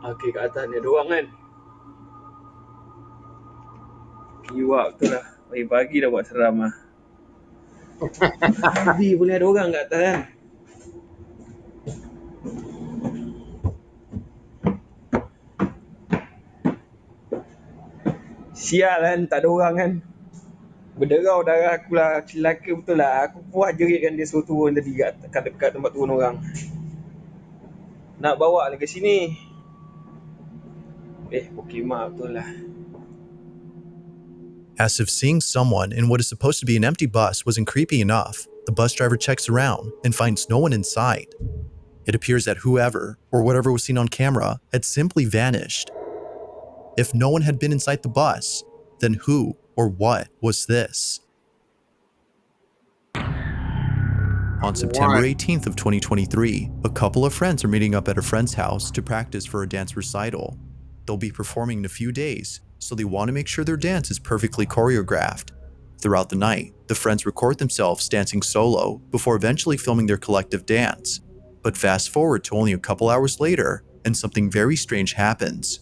Okey, kat atas ni ada orang kan. Kiwak tu lah. Pagi-pagi dah buat seram ah. Pagi boleh ada orang kat atas kan. Sial kan, tak ada orang kan. Berderau darah aku lah, celaka betul lah. Aku puas jerit kan dia suruh turun tadi kat dekat tempat turun orang. Nak bawa lagi ke sini. Pokemon betul lah. As if seeing someone in what is supposed to be an empty bus wasn't creepy enough, the bus driver checks around and finds no one inside. It appears that whoever or whatever was seen on camera had simply vanished. If no one had been inside the bus, then who or what was this? On September 18th of 2023, a couple of friends are meeting up at a friend's house to practice for a dance recital. they'll be performing in a few days, so they want to make sure their dance is perfectly choreographed. Throughout the night, the friends record themselves dancing solo before eventually filming their collective dance. But fast forward to only a couple hours later, and something very strange happens.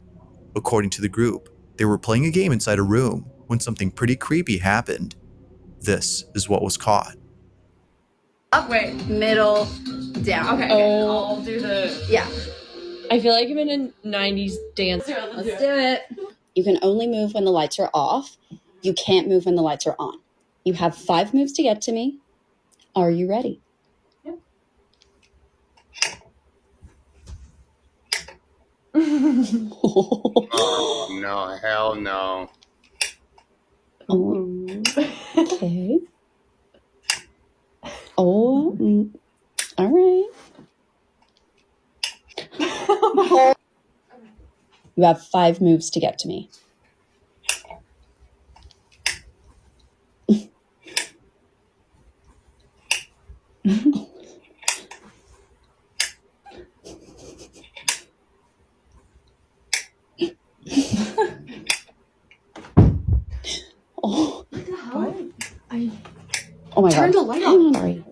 According to the group, they were playing a game inside a room when something pretty creepy happened. This is what was caught. Up, wait, middle, down. Okay, I'll do the. Yeah. I feel like I'm in a 90s dance. Let's do it. You can only move when the lights are off. You can't move when the lights are on. You have 5 moves to get to me. Are you ready? Oh, no, hell no. Okay. Oh, all right. You have 5 moves to get to me. Oh. What? Oh my Turn God. the light on. Sorry.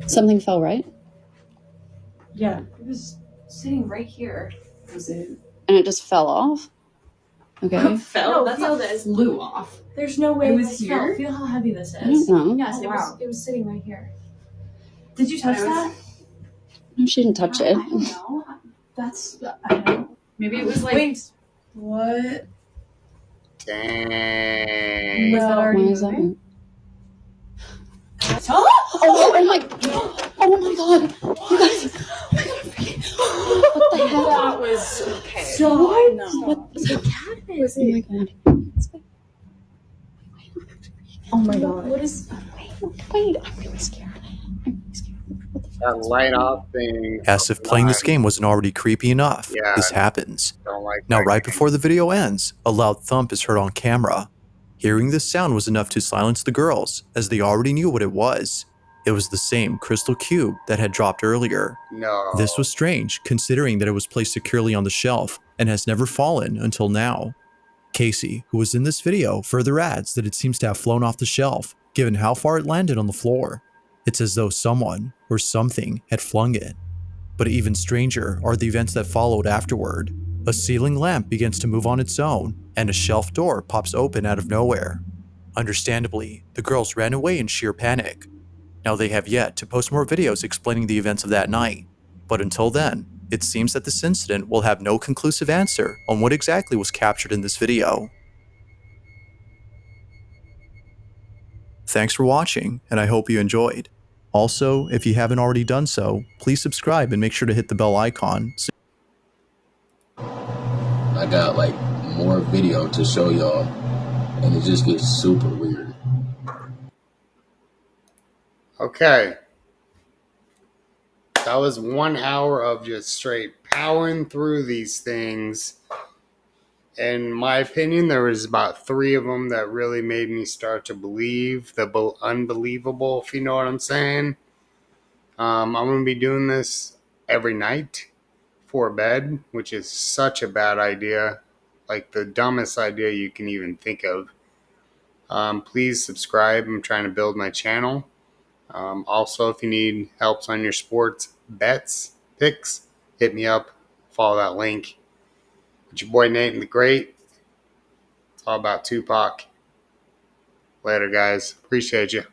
Something fell, right? Yeah, it was sitting right here. Was it? And it just fell off? Okay. Fell? No, feel this. Flew off. There's no way It was this here? fell. Feel how heavy this I is. don't know. Yes, Oh, it was sitting right here. Did you touch that? No, she didn't touch it. I don't know. I don't know. Maybe it was like. Wait. What? Dang. Was that already Why is that? moving? Oh my God. Oh my God. You guys. What the hell? That was okay. So what? The cat Oh my God. Oh my God. What is? Wait. I'm really scared. That light off thing. As if playing this game wasn't already creepy enough, Yeah. this happens. Don't like Now, that right game. before the video ends, a loud thump is heard on camera. Hearing this sound was enough to silence the girls, as they already knew what it was. It was the same crystal cube that had dropped earlier. No. This was strange, considering that it was placed securely on the shelf and has never fallen until now. Casey, who was in this video, further adds that it seems to have flown off the shelf, given how far it landed on the floor. It's as though someone or something had flung it. But even stranger are the events that followed afterward. A ceiling lamp begins to move on its own, and a shelf door pops open out of nowhere. Understandably, the girls ran away in sheer panic. Now they have yet to post more videos explaining the events of that night, but until then, it seems that this incident will have no conclusive answer on what exactly was captured in this video. Thanks for watching, and I hope you enjoyed. Also, if you haven't already done so, please subscribe and make sure to hit the bell icon. I got like more video to show y'all, and it just gets super weird. Okay. That was 1 hour of just straight powering through these things. In my opinion, there was about 3 of them that really made me start to believe the unbelievable, if you know what I'm saying. I'm going to be doing this every night before bed, which is such a bad idea. Like the dumbest idea you can even think of. Please subscribe. I'm trying to build my channel. Also, if you need helps on your sports bets, picks, hit me up. Follow that link. It's your boy Nate and the Great. It's all about Tupac. Later, guys. Appreciate you.